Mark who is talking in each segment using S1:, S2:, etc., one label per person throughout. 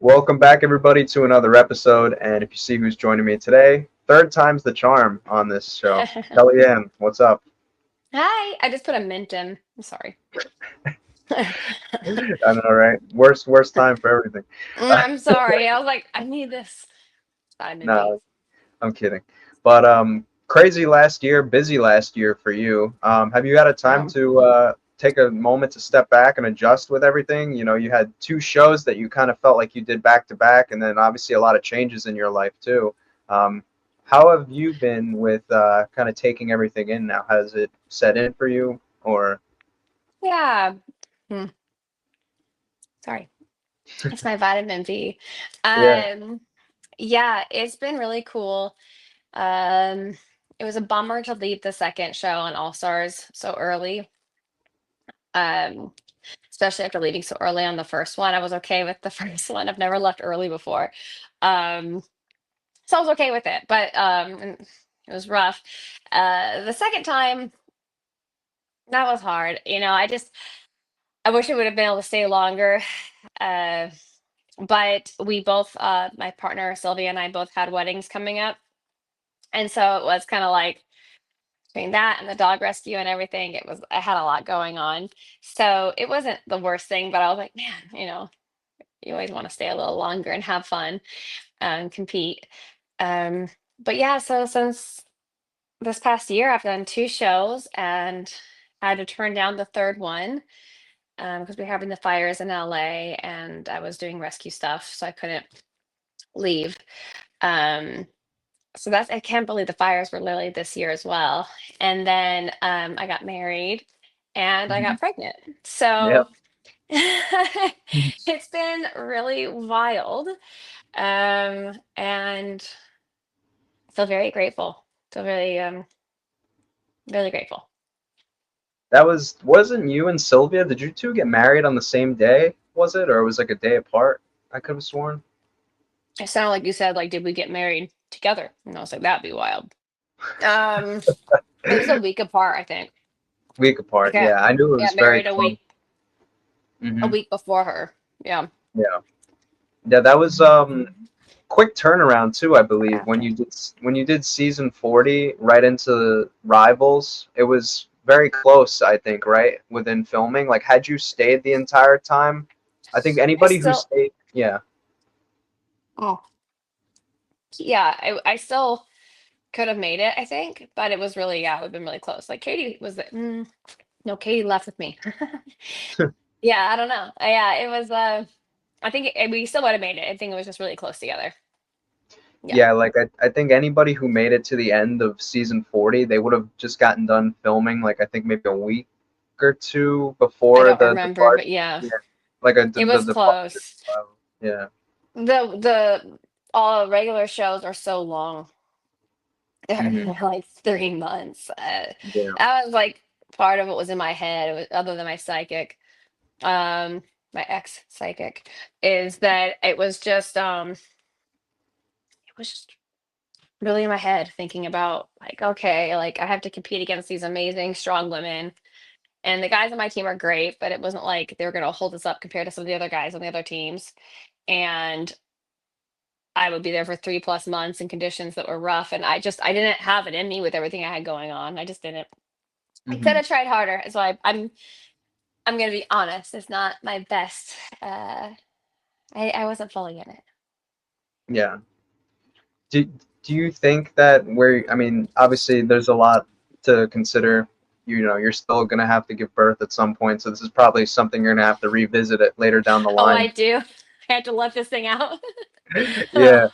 S1: Welcome back, everybody, to another episode. And if you see who's joining me today, third time's the charm on this show. Kellyanne, what's up?
S2: Hi, I just put a mint in. I'm sorry.
S1: I know, right? Worst time for everything.
S2: I'm sorry. I was like, I need this. Vitamin B.
S1: No, I'm kidding. But crazy last year, busy last year for you. Have you had a time
S2: Um,
S1: to take a moment to step back and adjust with everything? You know, you had two shows that you kind of felt like you did back to back, and then obviously a lot of changes in your life too. Um, how have you been with kind of taking everything in now? Has it set in for you, or
S2: yeah. Hmm, sorry. It's my vitamin B.
S1: yeah?
S2: Um, yeah, it's been really cool. Um, it was a bummer to leave the second show on All Stars so early. Um, Especially after leaving so early on the first one. I was okay with the first one. I've never left early before. Um, so I was okay with it, but and it was rough. The second time, that was hard. I wish I would have been able to stay longer. Uh, but we both, my partner Sylvia and I both had weddings coming up, and so it was kind of like between that and the dog rescue and everything, I had a lot going on. So it wasn't the worst thing, but I was like, man, you always want to stay a little longer and have fun and compete. Um, but yeah, so since this past year, I've done two shows and I had to turn down the third one because we're having the fires in LA and I was doing rescue stuff, so I couldn't leave. Um, so I can't believe the fires were literally this year as well. And then I got married and I
S1: Mhm.
S2: got pregnant.
S1: Yep.
S2: So it's been really wild. And I feel very grateful. Feel really, really grateful.
S1: That wasn't you and Sylvia? Did you two get married on the same day? Was it, or it was like a day apart? I could have sworn.
S2: It sounded like you said, like, did we get married together? And I was like, that'd be wild. Um, it was a week apart, I think.
S1: Week
S2: I
S1: apart.
S2: got
S1: Yeah, I knew it
S2: I
S1: was
S2: got
S1: very
S2: married
S1: close.
S2: a
S1: Hmm.
S2: week before her. Yeah.
S1: Yeah, yeah. That was quick turnaround too. I believe when
S2: After.
S1: you did season 40 right into Rivals, it was very close. I think right within filming. Like, had you stayed the entire time, I think
S2: I
S1: anybody who
S2: still
S1: stayed, yeah.
S2: oh yeah, I still could have made it, I think, but it was really, yeah, it would have been really close. Like Katie was the no, Katie left with me. Yeah, I don't know. Yeah, it was I think we still would have made it. I think it was just really close together. Yeah.
S1: Yeah, like I think anybody who made it to the end of season 40, they would have just gotten done filming, like I think maybe a week or two
S2: I
S1: before
S2: don't
S1: the
S2: remember,
S1: depart.
S2: but yeah,
S1: Yeah, like
S2: it
S1: the
S2: was
S1: departure.
S2: close.
S1: Yeah,
S2: The all regular shows are so long. They're
S1: hmm,
S2: like 3 months.
S1: yeah,
S2: That was like part of what was in my head, other than my psychic, um, my ex psychic, is that it was just really in my head thinking about like, okay, like I have to compete against these amazing, strong women. And the guys on my team are great, but it wasn't like they were going to hold us up compared to some of the other guys on the other teams. And I would be there for 3 plus months in conditions that were rough. And I didn't have it in me with everything I had going on. I just didn't. I could
S1: hmm,
S2: have tried harder. So I'm going to be honest. It's not my best. I wasn't fully in it.
S1: yeah. Do do you think that I mean, obviously there's a lot to consider. You know, you're still gonna have to give birth at some point, so this is probably something you're gonna have to revisit it later down the
S2: Oh, I
S1: line.
S2: do. I had to let this thing out.
S1: Yeah.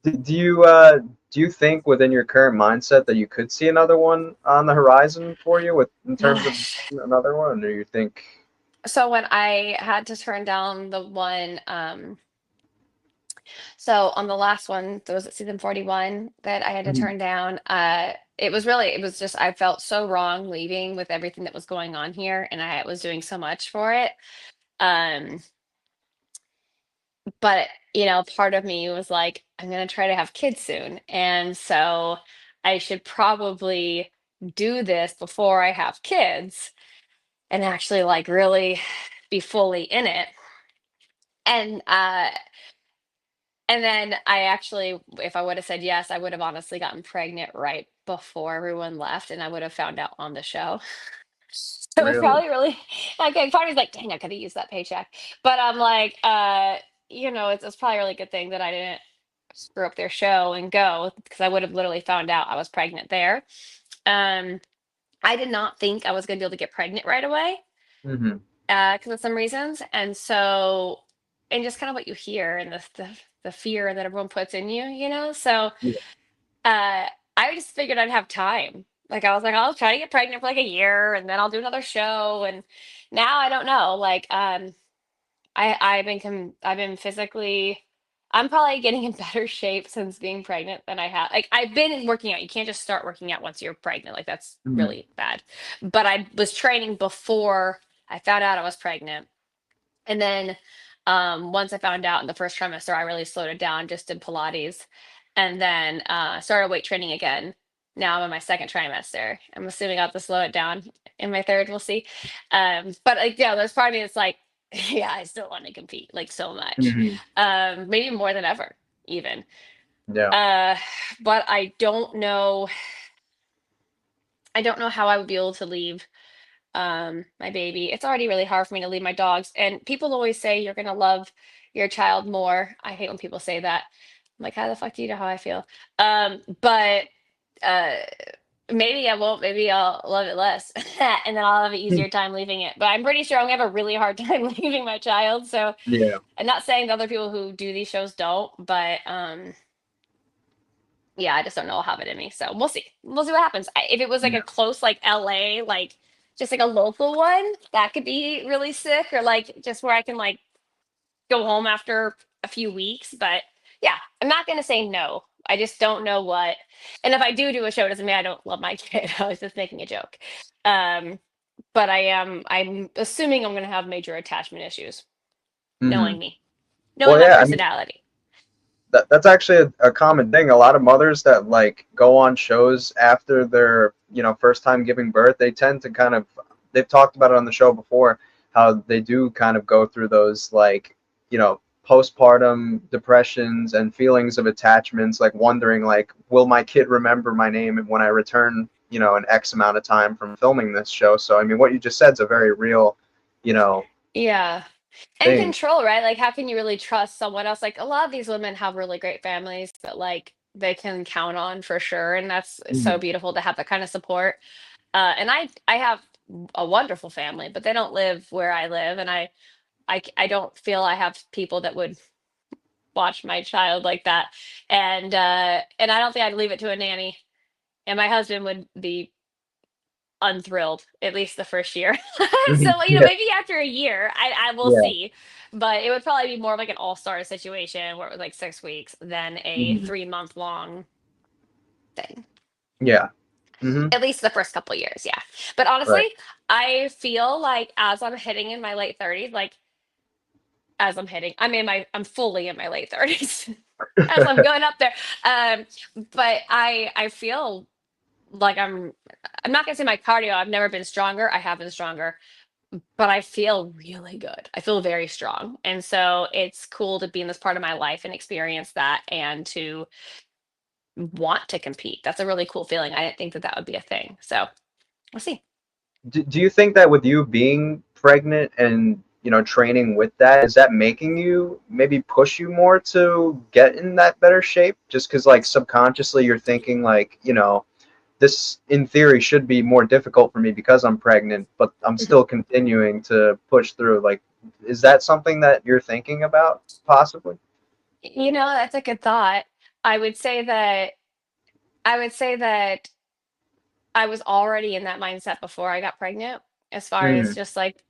S1: Do you think within your current mindset that you could see another one on the horizon for you with in terms of
S2: Gosh.
S1: another one, or you think?
S2: So when I had to turn down the one, so on the last one, there was at season 41 that I had to
S1: Mhm,
S2: turn down. It was just, I felt so wrong leaving with everything that was going on here, and I was doing so much for it. Um, but part of me was like, I'm gonna try to have kids soon, and so I should probably do this before I have kids and actually like really be fully in it. And and then I actually, if I would have said yes, I would have honestly gotten pregnant right before everyone left, and I would have found out on the show. So it's
S1: Really?
S2: probably really like part of me's like, dang, I could have used that paycheck. But I'm like, it's probably a really good thing that I didn't screw up their show and go because I would have literally found out I was pregnant there. Um, I did not think I was gonna be able to get pregnant right away
S1: Hmm.
S2: because of some reasons, and so and just kind of what you hear and the fear that everyone puts in you, So
S1: Yeah.
S2: uh, I just figured I'd have time. Like I was like, I'll try to get pregnant for like a year, and then I'll do another show. And now I don't know. Like, I've been physically. I'm probably getting in better shape since being pregnant than I have. Like I've been working out. You can't just start working out once you're pregnant. Like that's
S1: Hmm.
S2: really bad. But I was training before I found out I was pregnant. And then once I found out in the first trimester, I really slowed it down, just did Pilates, and then started weight training again. Now I'm in my second trimester. I'm assuming I'll have to slow it down in my third. We'll see. But like, yeah, there's part of me that's like, yeah, I still want to compete like so much,
S1: Hmm.
S2: maybe more than ever, even.
S1: Yeah.
S2: Uh, but I don't know. I don't know how I would be able to leave my baby. It's already really hard for me to leave my dogs, and people always say you're gonna love your child more. I hate when people say that. I'm like, how the fuck do you know how I feel? But uh maybe I won't, maybe I'll love it less and then I'll have an easier time leaving it. But I'm pretty sure I'm gonna have a really hard time leaving my child. So
S1: Yeah.
S2: I'm not saying the other people who do these shows don't, but yeah, I just don't know I'll have it in me. So we'll see. We'll see what happens. If it was like
S1: Yeah.
S2: a close, like LA, like just like a local one, that could be really sick, or like just where I can like go home after a few weeks. But yeah, I'm not gonna say no. I just don't know what. And if I do a show, it doesn't mean I don't love my kid. I was just making a joke. Um, but I'm assuming I'm gonna have major attachment issues,
S1: Hmm.
S2: knowing me, knowing
S1: Well,
S2: my
S1: yeah. I mean,
S2: personality.
S1: that's actually a common thing. A lot of mothers that like go on shows after their, first time giving birth, they tend to kind of, they've talked about it on the show before, how they do kind of go through those like, postpartum depressions and feelings of attachments, like wondering like, will my kid remember my name when I return, an X amount of time from filming this show. So I mean, what you just said is a very real, you know,
S2: Yeah. And
S1: thing.
S2: control, right? Like, how can you really trust someone else? Like, a lot of these women have really great families that, like, they can count on for sure, and that's so
S1: Hmm.
S2: beautiful to have that kind of support. And I have a wonderful family, but they don't live where I live, and I don't feel I have people that would watch my child like that. And I don't think I'd leave it to a nanny. And my husband would be unthrilled at least the first year. So
S1: Yeah.
S2: maybe after a year I will
S1: Yeah.
S2: see, but it would probably be more of like an all-star situation where it was like 6 weeks than a
S1: Hmm.
S2: 3 month long thing,
S1: Yeah. Hmm.
S2: at least the first couple years. Yeah, but honestly,
S1: Right.
S2: I feel like as I'm hitting in my late 30s, like I'm fully in my late 30s as I'm going up there. um but I feel like I'm not gonna say my cardio, I've never been stronger, I have been stronger, but I feel really good. I feel very strong. And so it's cool to be in this part of my life and experience that and to want to compete. That's a really cool feeling. I didn't think that that would be a thing. So we'll see.
S1: Do you think that with you being pregnant and training with that, is that making you maybe push you more to get in that better shape? Just because like subconsciously you're thinking like, this in theory should be more difficult for me because I'm pregnant, but I'm
S2: Mhm.
S1: still continuing to push through. Like, is that something that you're thinking about possibly?
S2: That's a good thought. I would say that I would say that I was already in that mindset before I got pregnant, as far as
S1: Mm,
S2: just like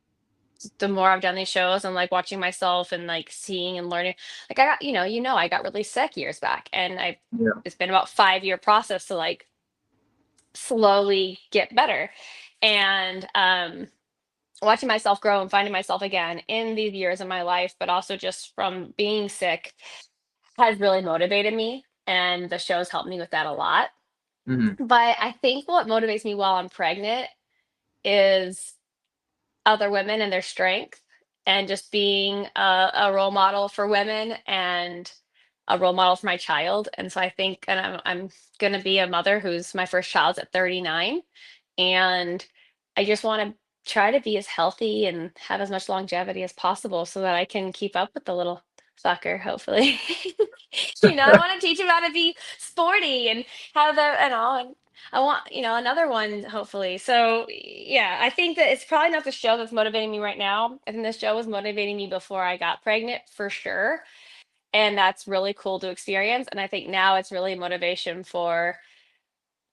S2: the more I've done these shows and like watching myself and like seeing and learning. Like I got, I got really sick years back, and I
S1: yeah.
S2: it's been about 5 year process to like slowly get better. And watching myself grow and finding myself again in these years of my life, but also just from being sick, has really motivated me. And the shows helped me with that a lot.
S1: Hmm.
S2: But I think what motivates me while I'm pregnant is other women and their strength. and just being a role model for women and a role model for my child. And so I think, and I'm going to be a mother who's my first child's at 39. And I just want to try to be as healthy and have as much longevity as possible so that I can keep up with the little fucker, hopefully. I want to teach him how to be sporty and how the and all. And I want, another one, hopefully. So, yeah, I think that it's probably not the show that's motivating me right now. I think this show was motivating me before I got pregnant for sure. And that's really cool to experience. And I think now it's really motivation for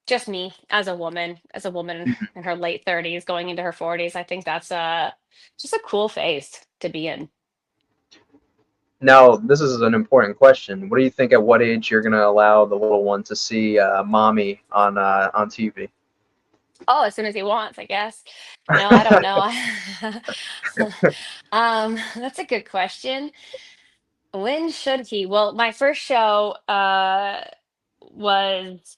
S2: just me as a woman in her late 30s, going into her 40s. I think that's just a cool phase to be in.
S1: Now, this is an important question. What do you think at what age you're gonna allow the little one to see mommy on TV?
S2: Oh, as soon as he wants, I guess. I don't know. That's a good question. When should he? Well, my first show was,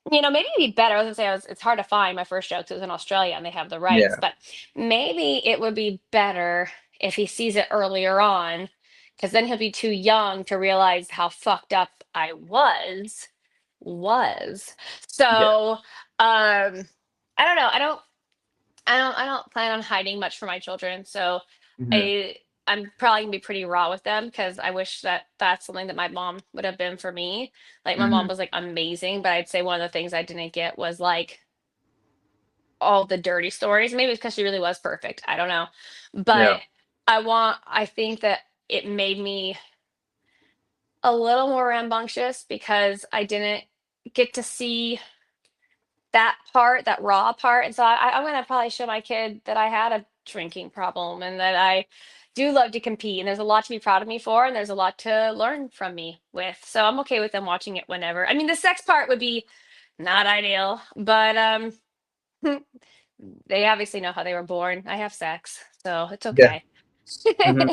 S2: maybe it'd be better. I was gonna say it's hard to find my first show because it was in Australia and they have the rights,
S1: Yeah,
S2: but maybe it would be better if he sees it earlier on, because then he'll be too young to realize how fucked up I was.
S1: yeah,
S2: So, I don't know. I don't plan on hiding much from my children. So
S1: hmm
S2: I I'm probably gonna be pretty raw with them because I wish that that's something that my mom would have been for me. Like my mom
S1: hmm
S2: was like amazing, but I'd say one of the things I didn't get was like all the dirty stories. Maybe it's because she really was perfect. I don't know. But
S1: yeah,
S2: I think that it made me a little more rambunctious because I didn't get to see that part, that raw part. And so I'm gonna probably show my kid that I had a drinking problem and that I do love to compete. And there's a lot to be proud of me for, and there's a lot to learn from me with. So I'm okay with them watching it whenever. I mean, the sex part would be not ideal, but they obviously know how they were born. I have sex, so it's
S1: yeah.
S2: okay.
S1: hmm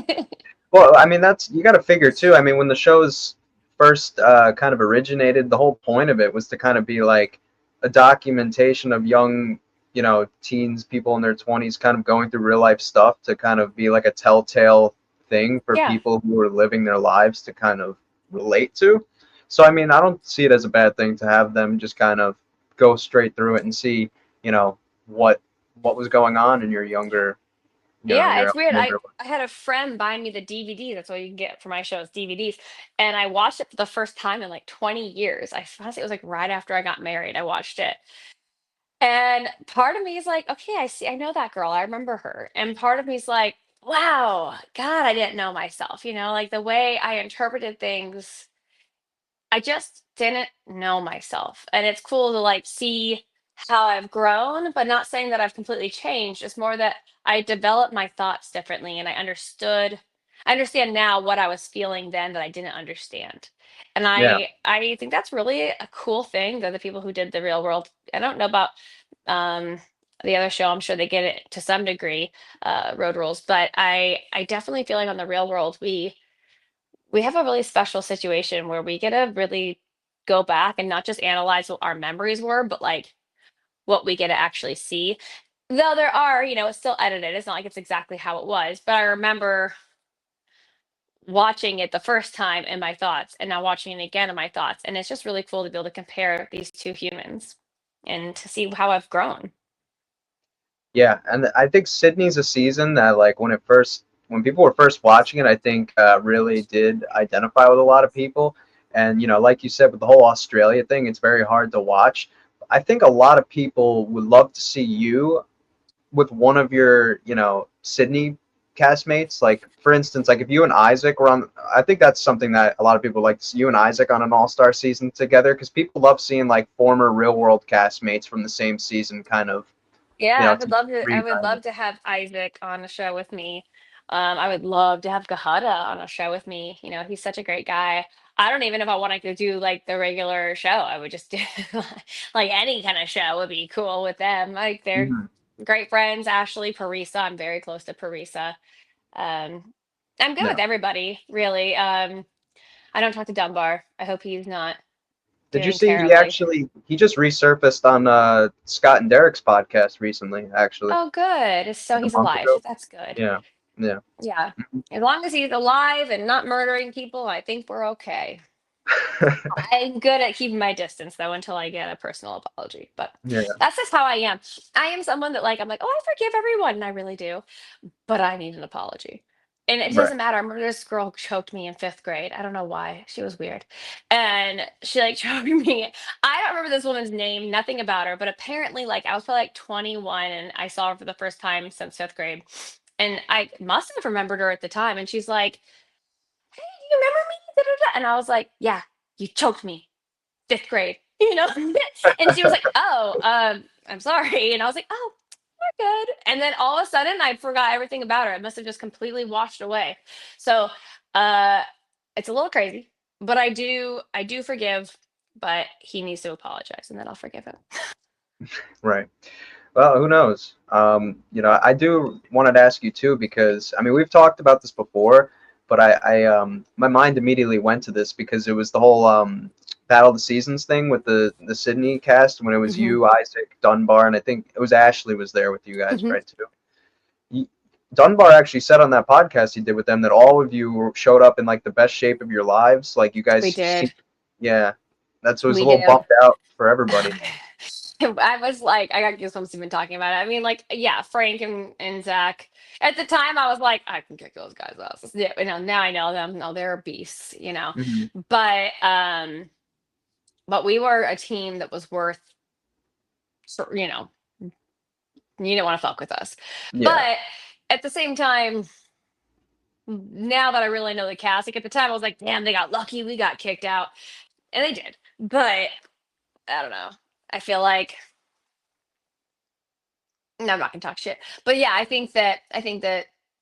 S1: Well, I mean, that's you got to figure too. I mean, when the shows first kind of originated, the whole point of it was to kind of be like a documentation of young, teens, people in their 20s, kind of going through real life stuff to kind of be like a telltale thing for
S2: Yeah.
S1: people who are living their lives to kind of relate to. So, I mean, I don't see it as a bad thing to have them just kind of go straight through it and see, you know, what what was going on in your younger,
S2: Yeah,
S1: your
S2: it's weird. I
S1: younger.
S2: I had a friend buy me the DVD. That's what you can get for my shows, DVDs. And I watched it for the first time in like 20 years. I want to say it was like right after I got married. I watched it. And part of me is like, okay, I see, I know that girl. I remember her. And part of me is like, wow, God, I didn't know myself. Like the way I interpreted things, I just didn't know myself. And it's cool to like see how I've grown, but not saying that I've completely changed. It's more that I developed my thoughts differently and I understand now what I was feeling then that I didn't understand. And
S1: Yeah.
S2: I think that's really a cool thing that the people who did the real world, I don't know about um the other show, I'm sure they get it to some degree, Road Rules, but I definitely feel like on the real world we have a really special situation where we get to really go back and not just analyze what our memories were, but like what we get to actually see. Though there are, it's still edited. It's not like it's exactly how it was, but I remember watching it the first time in my thoughts and now watching it again in my thoughts. And it's just really cool to be able to compare these two humans and to see how I've grown.
S1: Yeah, and I think Sydney's a season that like when people were first watching it, I think really did identify with a lot of people. And like you said, with the whole Australia thing, it's very hard to watch. I think a lot of people would love to see you with one of your, Sydney castmates. Like for instance, like if you and Isaac were on, I think that's something that a lot of people like to see you and Isaac on an all-star season together because people love seeing like former real world castmates from the same season kind of,
S2: Yeah,
S1: to
S2: I would
S1: revive it.
S2: love to have Isaac on a show with me. I would love to have Gahada on a show with me. He's such a great guy. I don't even know if I wanted to do like the regular show. I would just do like any kind of show would be cool with them. Like they're
S1: Mhm.
S2: great friends. Ashley, Parisa. I'm very close to Parisa. Um, I'm good with
S1: No.
S2: everybody, really. I don't talk to Dunbar. I hope he's not
S1: Did you
S2: doing
S1: see
S2: terribly.
S1: he just resurfaced on Scott and Derek's podcast recently, actually,
S2: Oh, good. So
S1: like a
S2: he's
S1: month
S2: alive.
S1: ago?
S2: That's good.
S1: Yeah. Yeah.
S2: Yeah. As long as he's alive and not murdering people, I think we're okay. I'm good at keeping my distance though until I get a personal apology. But
S1: Yeah.
S2: that's just how I am. I am someone that like I'm like, oh, I forgive everyone, and I really do, but I need an apology. And it
S1: Right.
S2: doesn't matter. I remember this girl choked me in fifth grade. I don't know why. She was weird. And she like choked me. I don't remember this woman's name, nothing about her, but apparently, like, I was probably like 21 and I saw her for the first time since fifth grade. And I must have remembered her at the time. And she's like, hey, do you remember me? Da, da, da. And I was like, yeah, you choked me fifth grade, you know? And she was like, oh, I'm sorry. And I was like, oh, we're good. And then all of a sudden I forgot everything about her. It must have just completely washed away. So uh it's a little crazy, but I do forgive, but he needs to apologize and then I'll forgive him.
S1: Right. Well, who knows? I do wanted to ask you too because I mean we've talked about this before, but my mind immediately went to this because it was the whole Battle of the Seasons thing with the Sydney cast when it was
S2: Hmm.
S1: you, Isaac, Dunbar, and I think it was Ashley was there with you guys,
S2: Hmm.
S1: right too. You, Dunbar actually said on that podcast he did with them that all of you showed up in like the best shape of your lives. Like you
S2: We
S1: guys
S2: did.
S1: seemed, yeah, that's was a
S2: We
S1: little
S2: do.
S1: bummed out for everybody.
S2: I was like, I got goosebumps even talking about it. I mean, like, yeah, Frank and Zach. At the time, I was like, I can kick those guys' asses. Yeah, now I know them. No, they're beasts.
S1: Hmm.
S2: But but we were a team that was worth, you didn't want to fuck with us.
S1: Yeah.
S2: But at the same time, now that I really know the cast, like at the time, I was like, damn, they got lucky. We got kicked out, and they did. But I don't know. I feel like no, I'm not gonna talk shit. But yeah, I think that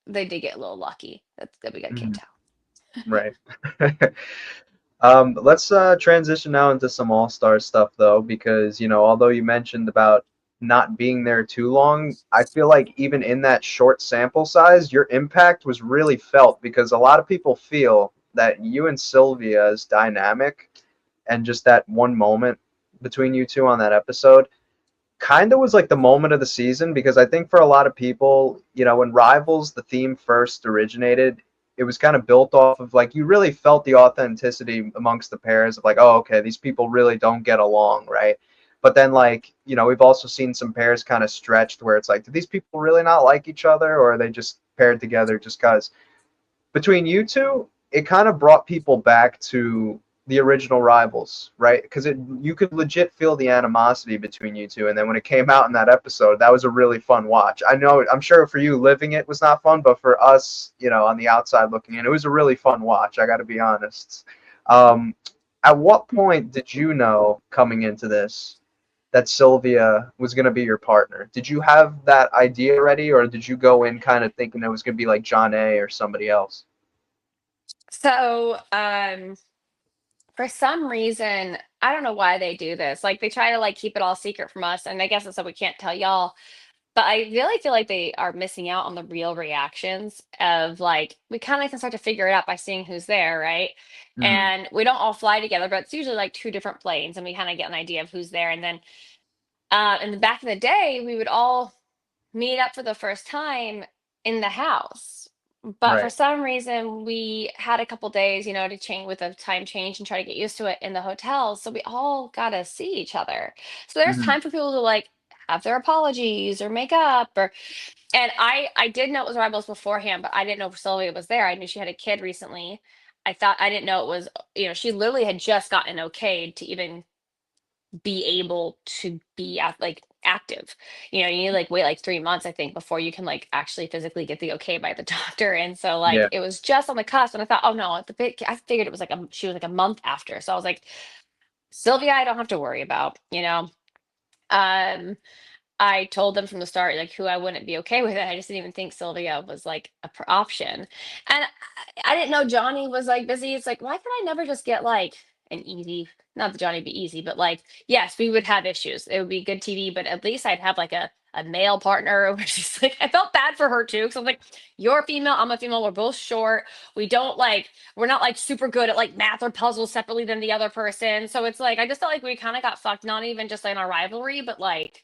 S2: they did get a little lucky that we got
S1: Hmm.
S2: kicked out.
S1: Right. Let's transition now into some all-star stuff though, because although you mentioned about not being there too long, I feel like even in that short sample size, your impact was really felt because a lot of people feel that you and Sylvia's dynamic and just that one moment between you two on that episode kind of was like the moment of the season because I think for a lot of people, when Rivals, the theme first originated, it was kind of built off of like you really felt the authenticity amongst the pairs of like, oh, okay, these people really don't get along, right? But then like, we've also seen some pairs kind of stretched where it's like, do these people really not like each other or are they just paired together just because? Between you two, it kind of brought people back to the original Rivals, right? Because you could legit feel the animosity between you two, and then when it came out in that episode, that was a really fun watch. I'm sure for you living it was not fun, but for us, on the outside looking in, it was a really fun watch. I got to be honest. Um, at what point did you know coming into this that Sylvia was going to be your partner? Did you have that idea ready, or did you go in kind of thinking it was going to be like John A or somebody else?
S2: So, for some reason, I don't know why they do this. Like they try to like keep it all secret from us, and I guess it's so we can't tell y'all. But I really feel like they are missing out on the real reactions of like we kind of can start to figure it out by seeing who's there, right?
S1: Mhm.
S2: And we don't all fly together, but it's usually like two different planes, and we kind of get an idea of who's there. And then in the back in the day, we would all meet up for the first time in the house. But for
S1: Right.
S2: some reason, we had a couple days, to change with a time change and try to get used to it in the hotel. So we all got to see each other. So there's
S1: Mhm.
S2: time for people to like have their apologies or make up or and I did know it was Rebels beforehand, but I didn't know Sylvia was there. I knew she had a kid recently. I didn't know it was, she literally had just gotten okayed to even be able to be like active. You need like wait like 3 months, I think, before you can like actually physically get the okay by the doctor. And so like
S1: Yeah.
S2: it was just on the cusp, and I thought, oh no, at the bit I figured it was like she was like a month after. So I was like, Sylvia, I don't have to worry about. Um I told them from the start, like, who I wouldn't be okay with it. I just didn't even think Sylvia was like a option. And I didn't know Johnny was like busy. It's like, why could I never just get like an easy, not that Johnny be easy, but like, yes, we would have issues. It would be good TV, but at least I'd have like a male partner, which is like, I felt bad for her too. Cause I'm like, you're a female, I'm a female. We're both short. We're not like super good at like math or puzzles separately than the other person. So it's like, I just felt like we kind of got fucked, not even just like in our rivalry, but like,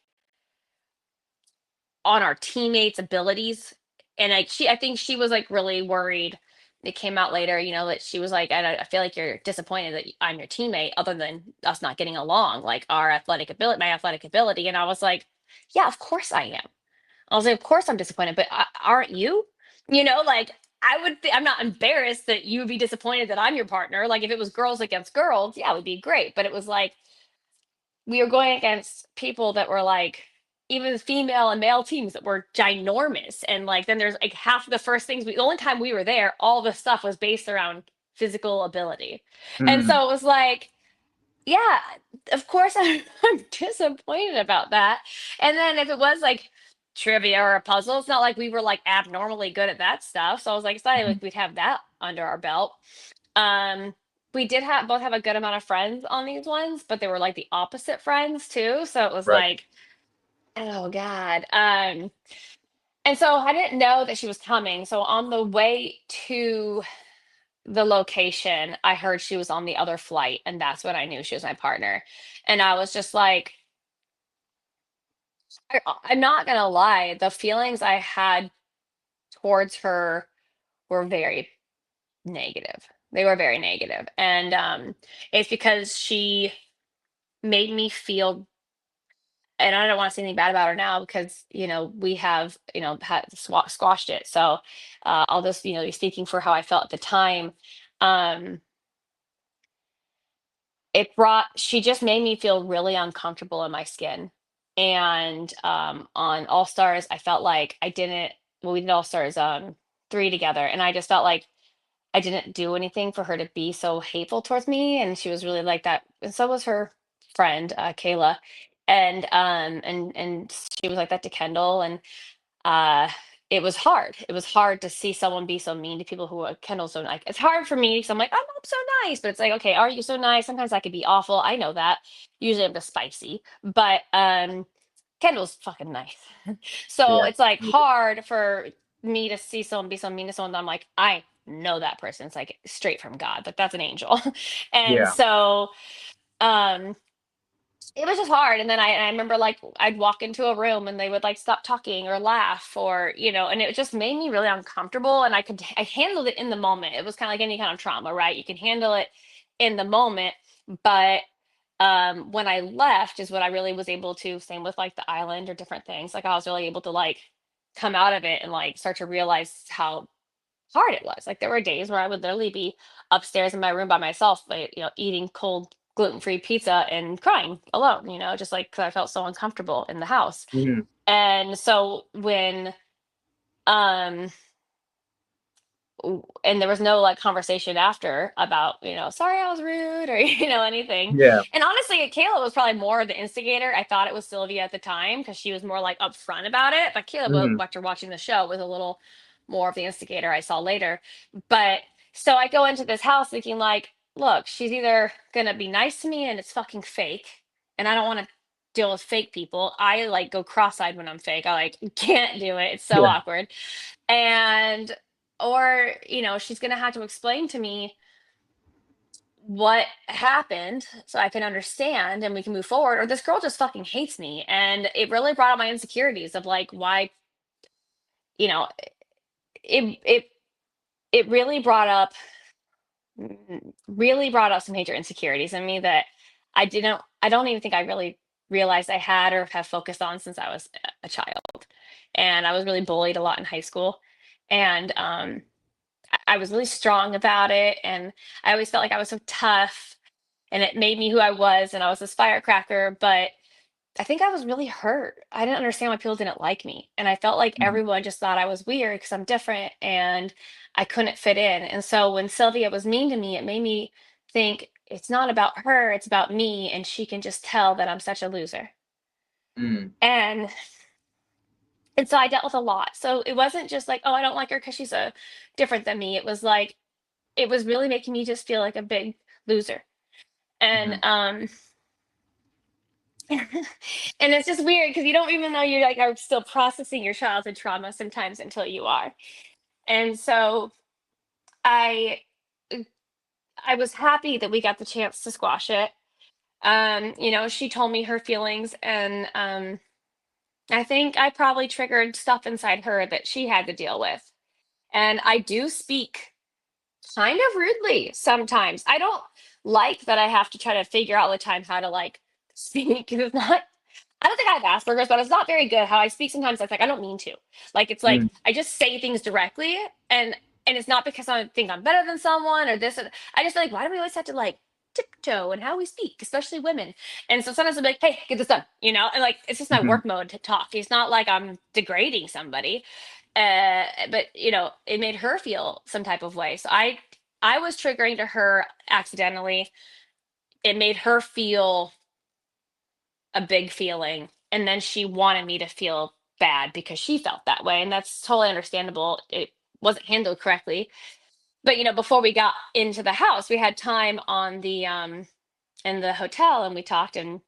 S2: on our teammates' abilities. And like I think she was like really worried. It came out later, that she was like, I feel like you're disappointed that I'm your teammate, other than us not getting along, like my athletic ability. And I was like, yeah, of course I am. I was like, of course I'm disappointed, but aren't you? Like I'm not embarrassed that you would be disappointed that I'm your partner. Like if it was girls against girls, yeah, it would be great. But it was like we were going against people that were like even female and male teams that were ginormous. And like then there's like half of the first things the only time we were there, all the stuff was based around physical ability. And
S1: Mm,
S2: so it was like, yeah, of course I'm disappointed about that. And then if it was like trivia or a puzzle, it's not like we were like abnormally good at that stuff. So I was like, it's not
S1: mhm.
S2: like we'd have that under our belt. Um, we did have both have a good amount of friends on these ones, but they were like the opposite friends too. So it was
S1: Right.
S2: like, oh God. And so I didn't know that she was coming. So on the way to the location, I heard she was on the other flight, and that's when I knew she was my partner. And I was just like, I'm not gonna lie, the feelings I had towards her were very negative. They were very negative. And it's because she made me feel, and I don't want to say anything bad about her now because, we have, had squashed it. So I'll just, be speaking for how I felt at the time. Um, she just made me feel really uncomfortable in my skin. And on All Stars, I felt like I didn't, well, we did All Stars 3 together, and I just felt like I didn't do anything for her to be so hateful towards me. And she was really like that. And so was her friend, Kayla. And she was like that to Kendall. And uh it was hard. It was hard to see someone be so mean to people who are Kendall's so like it's hard for me because I'm like, I'm so nice, but it's like, okay, are you so nice? Sometimes I could be awful. I know that. Usually I'm just spicy. But Kendall's fucking nice. So
S1: Yeah.
S2: it's like hard for me to see someone be so mean to someone that I'm like, I know that person. It's like straight from God. Like that's an angel. And
S1: Yeah.
S2: so um it was just hard. And then I remember like I'd walk into a room and they would like stop talking or laugh or, and it just made me really uncomfortable. And I handled it in the moment. It was kind of like any kind of trauma, right? You can handle it in the moment. But when I left is when I really was able to, same with like the island or different things. Like I was really able to like come out of it and like start to realize how hard it was. Like there were days where I would literally be upstairs in my room by myself, like, eating cold gluten-free pizza and crying alone, just like because I felt so uncomfortable in the house.
S1: Mhm.
S2: And so when um and there was no like conversation after about, sorry I was rude or anything.
S1: Yeah.
S2: And honestly, Kayla was probably more of the instigator. I thought it was Sylvia at the time because she was more like upfront about it, but Kayla,
S1: Mhm.
S2: after watching the show, was a little more of the instigator. I saw later. But so I go into this house thinking like, look, she's either gonna be nice to me and it's fucking fake, and I don't want to deal with fake people. I like go cross-eyed when I'm fake. I like can't do it, it's so
S1: Yeah.
S2: awkward. And or she's going to have to explain to me what happened so I can understand and we can move forward, or this girl just fucking hates me. And it really brought up my insecurities of like why, you know it it it really brought up some major insecurities in me that I don't even think I really realized I had or have focused on since I was a child. And I was really bullied a lot in high school. And I was really strong about it, and I always felt like I was so tough, and it made me who I was, and I was this firecracker. But I think I was really hurt. I didn't understand why people didn't like me, and I felt like
S1: Mhm.
S2: everyone just thought I was weird because I'm different and I couldn't fit in. And so when Sylvia was mean to me, it made me think it's not about her, it's about me, and she can just tell that I'm such a loser.
S1: Mm.
S2: And and so I dealt with a lot. So it wasn't just like, oh, I don't like her because she's a different than me. It was like it was really making me just feel like a big loser. And
S1: Mhm.
S2: and it's just weird because you don't even know you like are still processing your childhood trauma sometimes until you are. And so I I was happy that we got the chance to squash it. She told me her feelings, and I think I probably triggered stuff inside her that she had to deal with. And I do speak kind of rudely sometimes. I don't like that I have to try to figure out all the time how to like speak. It's not, I don't think I have Asperger's, but it's not very good how I speak sometimes. It's like I don't mean to. Like it's like
S1: Mm,
S2: I just say things directly, and and it's not because I think I'm better than someone or this. I just feel like, why do we always have to like tiptoe and how we speak, especially women? And so sometimes I'm like, hey, get this done, and like it's just my
S1: mhm,
S2: work mode to talk. It's not like I'm degrading somebody. But it made her feel some type of way. So I was triggering to her accidentally. It made her feel a big feeling, and then she wanted me to feel bad because she felt that way, and that's totally understandable. It wasn't handled correctly. But before we got into the house, we had time on the in the hotel, and we talked, and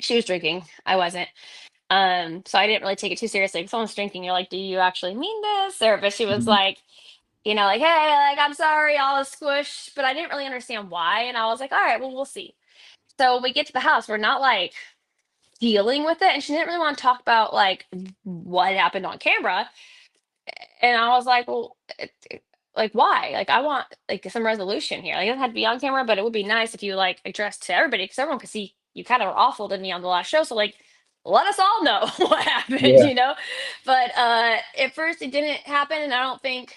S2: she was drinking, I wasn't. So I didn't really take it too seriously. If someone's drinking, you're like, do you actually mean this? Or but she was
S1: mhm,
S2: like, like, hey, like, I'm sorry, all this squish, but I didn't really understand why. And I was like, all right, well, we'll see. So when we get to the house, we're not like dealing with it. And she didn't really want to talk about like what happened on camera. And I was like, well, like, why? Like, I want like some resolution here. Like, it doesn't have to be on camera, but it would be nice if you like addressed to everybody because everyone could see you kind of were awful to me on the last show. So like, let us all know what happened,
S1: yeah.
S2: But at first it didn't happen, and I don't think.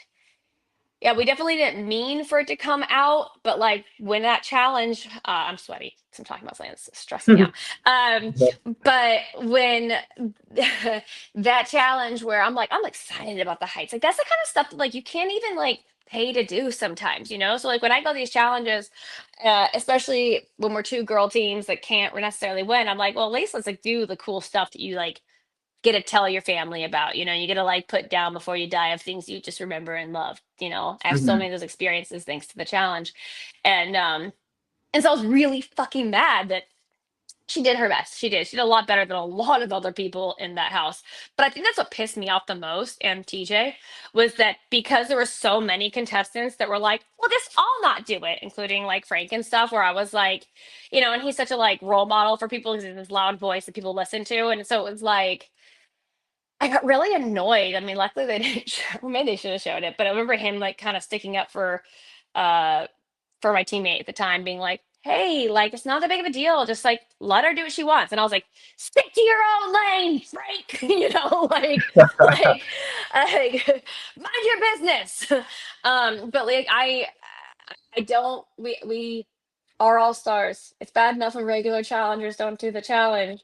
S2: Yeah, we definitely didn't mean for it to come out, but like when that challenge, I'm sweaty. 'Cause I'm talking about something that's stressing me out. Um,
S1: Yep.
S2: but when that challenge where I'm like, I'm excited about the heights, like that's the kind of stuff that like you can't even like pay to do sometimes. So like when I go these challenges, especially when we're two girl teams that can't necessarily win, I'm like, well, at least let's like do the cool stuff that you like get to tell your family about. You get to like put down before you die of things you just remember and love. I have so
S1: Mhm.
S2: many of those experiences thanks to the challenge. And so I was really fucking mad that she did her best. She did a lot better than a lot of other people in that house. But I think that's what pissed me off the most, and TJ, was that because there were so many contestants that were like, well, just all not do it, including like Frank and stuff, where I was like, and he's such a like role model for people because he has this loud voice that people listen to. And so it was like I got really annoyed. I mean, luckily they didn't show, well, maybe they should have showed it, but I remember him like kind of sticking up uh for my teammate at the time, being like, "Hey, like it's not that big of a deal. Just like let her do what she wants." And I was like, "Stick to your own lane, Frank." Like mind your business. But like I don't. We are all stars. It's bad enough when regular challengers don't do the challenge.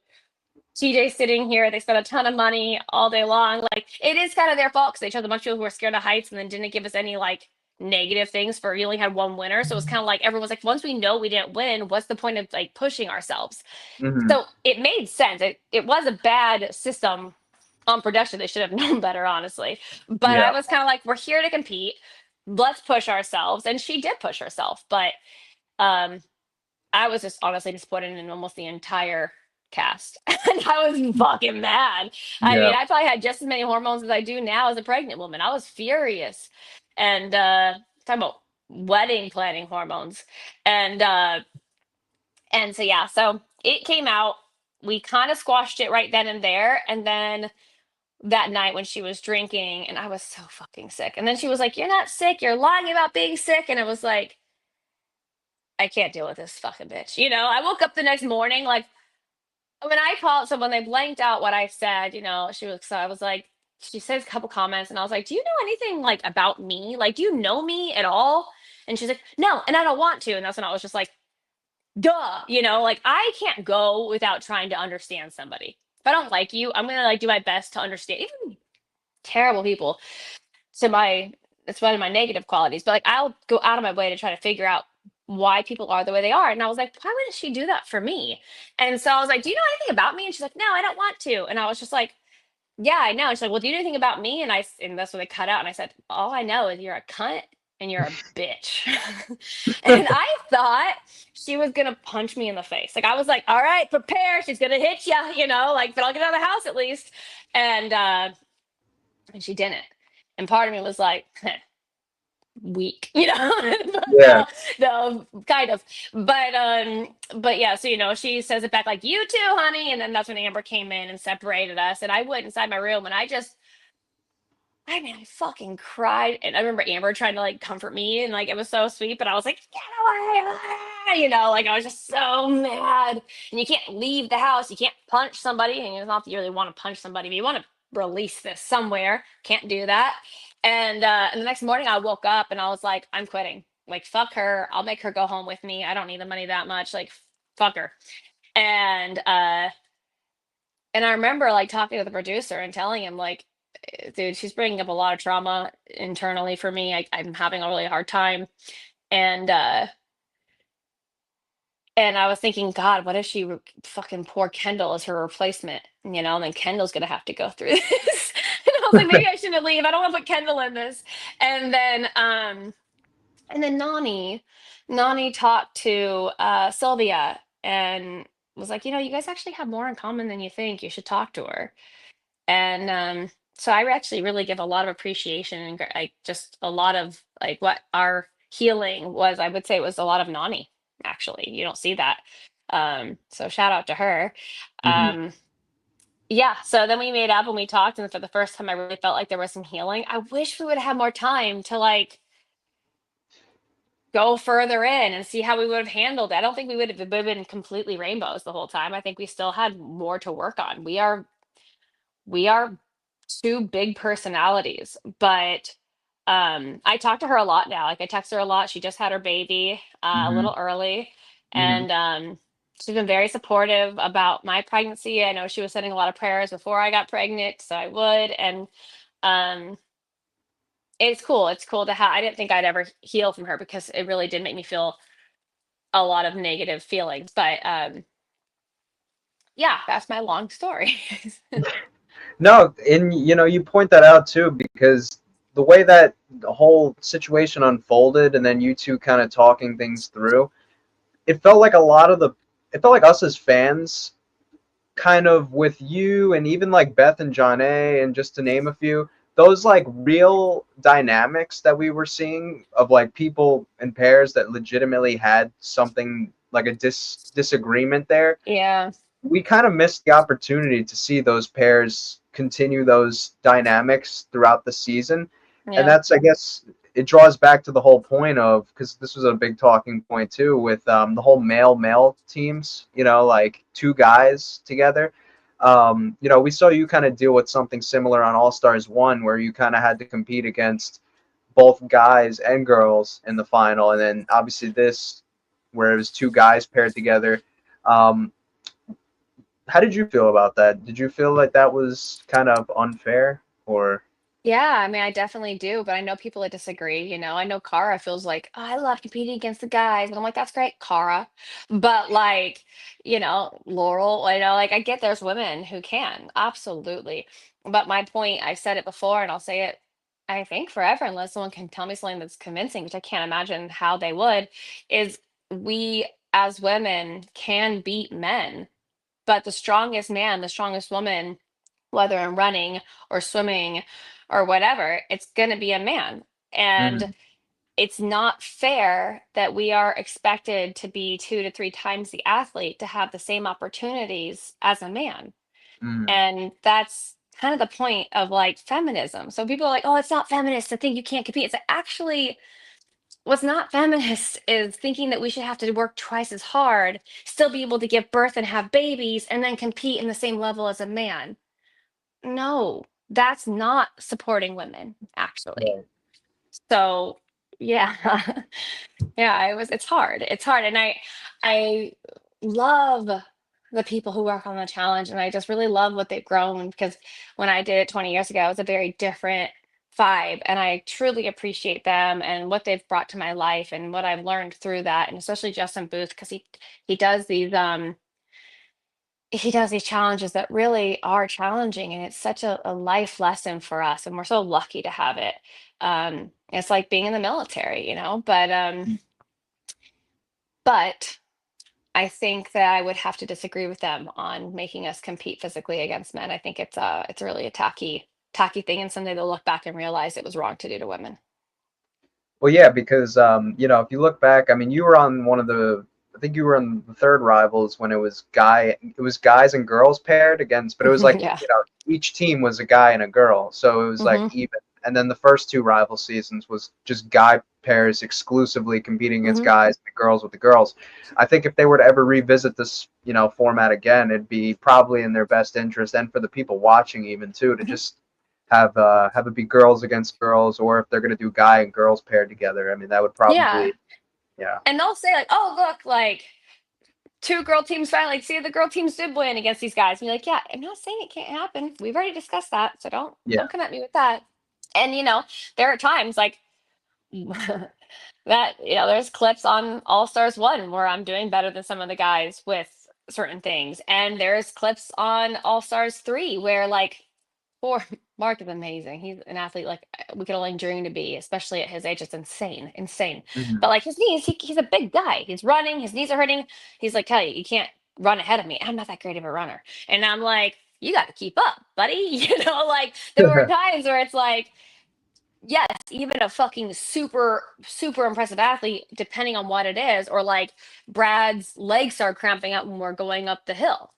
S2: TJ sitting here, they spent a ton of money all day long. Like it is kind of their fault because they chose a bunch of people who were scared of heights and then didn't give us any like negative things for you only had one winner. So it was kind of like everyone's like, once we know we didn't win, what's the point of like pushing ourselves?
S1: Mhm.
S2: So it made sense. It was a bad system on production. They should have known better, honestly. But I
S1: Yeah.
S2: was kind of like, we're here to compete. Let's push ourselves. And she did push herself. But um I was just honestly disappointed in almost the entire cast. And I was fucking mad. I
S1: Yeah.
S2: mean, I probably had just as many hormones as I do now as a pregnant woman. I was furious. And talking about wedding planning hormones. And and so yeah, so it came out. We kind of squashed it right then and there. And then that night when she was drinking, and I was so fucking sick. And then she was like, "You're not sick, you're lying about being sick." And it was like, I can't deal with this fucking bitch. I woke up the next morning like when I called, so when they blanked out what I said, so I was like, she says a couple comments, and I was like, do you know anything like about me? Like, do you know me at all? And she's like, no, and I don't want to. And that's when I was just like, duh, like I can't go without trying to understand somebody. If I don't like you, I'm gonna like do my best to understand. Even terrible people to my it's one of my negative qualities, but like I'll go out of my way to try to figure out why people are the way they are. And I was like, why wouldn't she do that for me? And so I was like, do you know anything about me? And she's like, no, I don't want to. And I was just like, yeah, I know. And she's like, well, do you know anything about me? And that's what they cut out. And I said, all I know is you're a cunt and you're a bitch. And I thought she was gonna punch me in the face. Like I was like, all right, prepare. She's gonna hit you, like, but I'll get out of the house at least. And she didn't. And part of me was like, weak, you know. But
S1: Yeah.
S2: no, kind of. But yeah, so she says it back like, "You too, honey," and then that's when Amber came in and separated us, and I went inside my room and I mean, I fucking cried. And I remember Amber trying to like comfort me, and like it was so sweet, but I was like, get away, like I was just so mad. And you can't leave the house, you can't punch somebody, and it's not that you really want to punch somebody, but you want to release this somewhere. Can't do that. And the next morning I woke up and I was like, I'm quitting. Like, fuck her. I'll make her go home with me. I don't need the money that much. Like, fuck her. And and I remember like talking to the producer and telling him like, dude, she's bringing up a lot of trauma internally for me. I'm having a really hard time. And and I was thinking, God, what if fucking poor Kendall as her replacement? And then Kendall's gonna have to go through this. And I was like, maybe I shouldn't leave. I don't want to put Kendall in this. And then Nani talked to Sylvia and was like, you guys actually have more in common than you think. You should talk to her. And so I actually really give a lot of appreciation and like just a lot of like what our healing was. I would say it was a lot of Nani, actually. You don't see that. So shout out to her.
S1: Hmm.
S2: Um, yeah, so then we made up and we talked, and for the first time I really felt like there was some healing. I wish we would have had more time to like go further in and see how we would have handled it. I don't think we would have been completely rainbows the whole time. I think we still had more to work on. We are two big personalities, but I talk to her a lot now. Like I text her a lot. She just had her baby a
S1: Hmm.
S2: little early,
S1: Hmm.
S2: and she's been very supportive about my pregnancy. I know she was sending a lot of prayers before I got pregnant, so I would. And um it's cool. It's cool to have. I didn't think I'd ever heal from her because it really did make me feel a lot of negative feelings. But yeah, that's my long story.
S1: No, and you point that out too because the way that the whole situation unfolded, and then you two kind of talking things through, it felt like it felt like us as fans, kind of with you and even like Beth and John A. and just to name a few, those like real dynamics that we were seeing of like people in pairs that legitimately had something like a disagreement there.
S2: Yeah,
S1: We kind of missed the opportunity to see those pairs continue those dynamics throughout the season. And
S2: yeah,
S1: that's, I guess, it draws back to the whole point of, because this was a big talking point too, with the whole male teams, like two guys together. We saw you kind of deal with something similar on All Stars 1, where you kind of had to compete against both guys and girls in the final. And then obviously this, where it was two guys paired together. Um, how did you feel about that? Did you feel like that was kind of unfair, or?
S2: yeah. I mean, I definitely do, but I know people that disagree. I know Cara feels like, oh, I love competing against the guys, and I'm like, that's great, Cara. But like, Laurel, like I get there's women who can absolutely. But my point, I've said it before, and I'll say it, I think forever, unless someone can tell me something that's convincing, which I can't imagine how they would, is we as women can beat men, but the strongest man, the strongest woman, whether in running or swimming or whatever, it's going to be a man. And
S1: Mm,
S2: it's not fair that we are expected to be 2 to 3 times the athlete to have the same opportunities as a man.
S1: mm,
S2: And that's kind of the point of like feminism. So people are like, oh, it's not feminist to think you can't compete. It's like, actually, what's not feminist is thinking that we should have to work twice as hard, still be able to give birth and have babies, and then compete in the same level as a man. No, that's not supporting women, actually.
S1: right.
S2: So, yeah. Yeah, it's hard. It's hard. And I love the people who work on the challenge, and I just really love what they've grown, because when I did it 20 years ago, it was a very different vibe, and I truly appreciate them and what they've brought to my life and what I've learned through that, and especially Justin Booth, because he does these challenges that really are challenging, and it's such a life lesson for us, and we're so lucky to have it. It's like being in the military, but I think that I would have to disagree with them on making us compete physically against men. I think it's really a tacky thing, and someday they'll look back and realize it was wrong to do to women.
S1: Well, yeah, because if you look back, I mean, you were on I think you were on the third Rivals when it was guys and girls paired against, but it was like,
S2: Yeah.
S1: each team was a guy and a girl, so it was like
S2: Hmm.
S1: even. And then the first two Rival seasons was just guy pairs exclusively competing against
S2: Hmm.
S1: guys and the girls with the girls. I think if they were to ever revisit this, format again, it'd be probably in their best interest and for the people watching even too to
S2: Hmm.
S1: just have it be girls against girls, or if they're gonna do guy and girls paired together. I mean, that would
S2: Yeah.
S1: probably, yeah,
S2: And they'll say like, "Oh, look, like two girl teams finally, like, see, the girl teams did win against these guys." And you're like, "Yeah, I'm not saying it can't happen. We've already discussed that, so
S1: yeah,
S2: don't come at me with that." And there are times like that, there's clips on All Stars 1 where I'm doing better than some of the guys with certain things. And there's clips on All Stars 3 where, like, poor Mark is amazing. He's an athlete like we could only dream to be, especially at his age. It's insane, insane. But
S1: hmm
S2: like his knees, he's a big guy. He's running, his knees are hurting. He's like, Kelly, you can't run ahead of me. I'm not that great of a runner. And I'm like, you got to keep up, buddy. Like there were times where it's like, yes, even a fucking super, super impressive athlete, depending on what it is, or like Brad's legs start cramping up when we're going up the hill.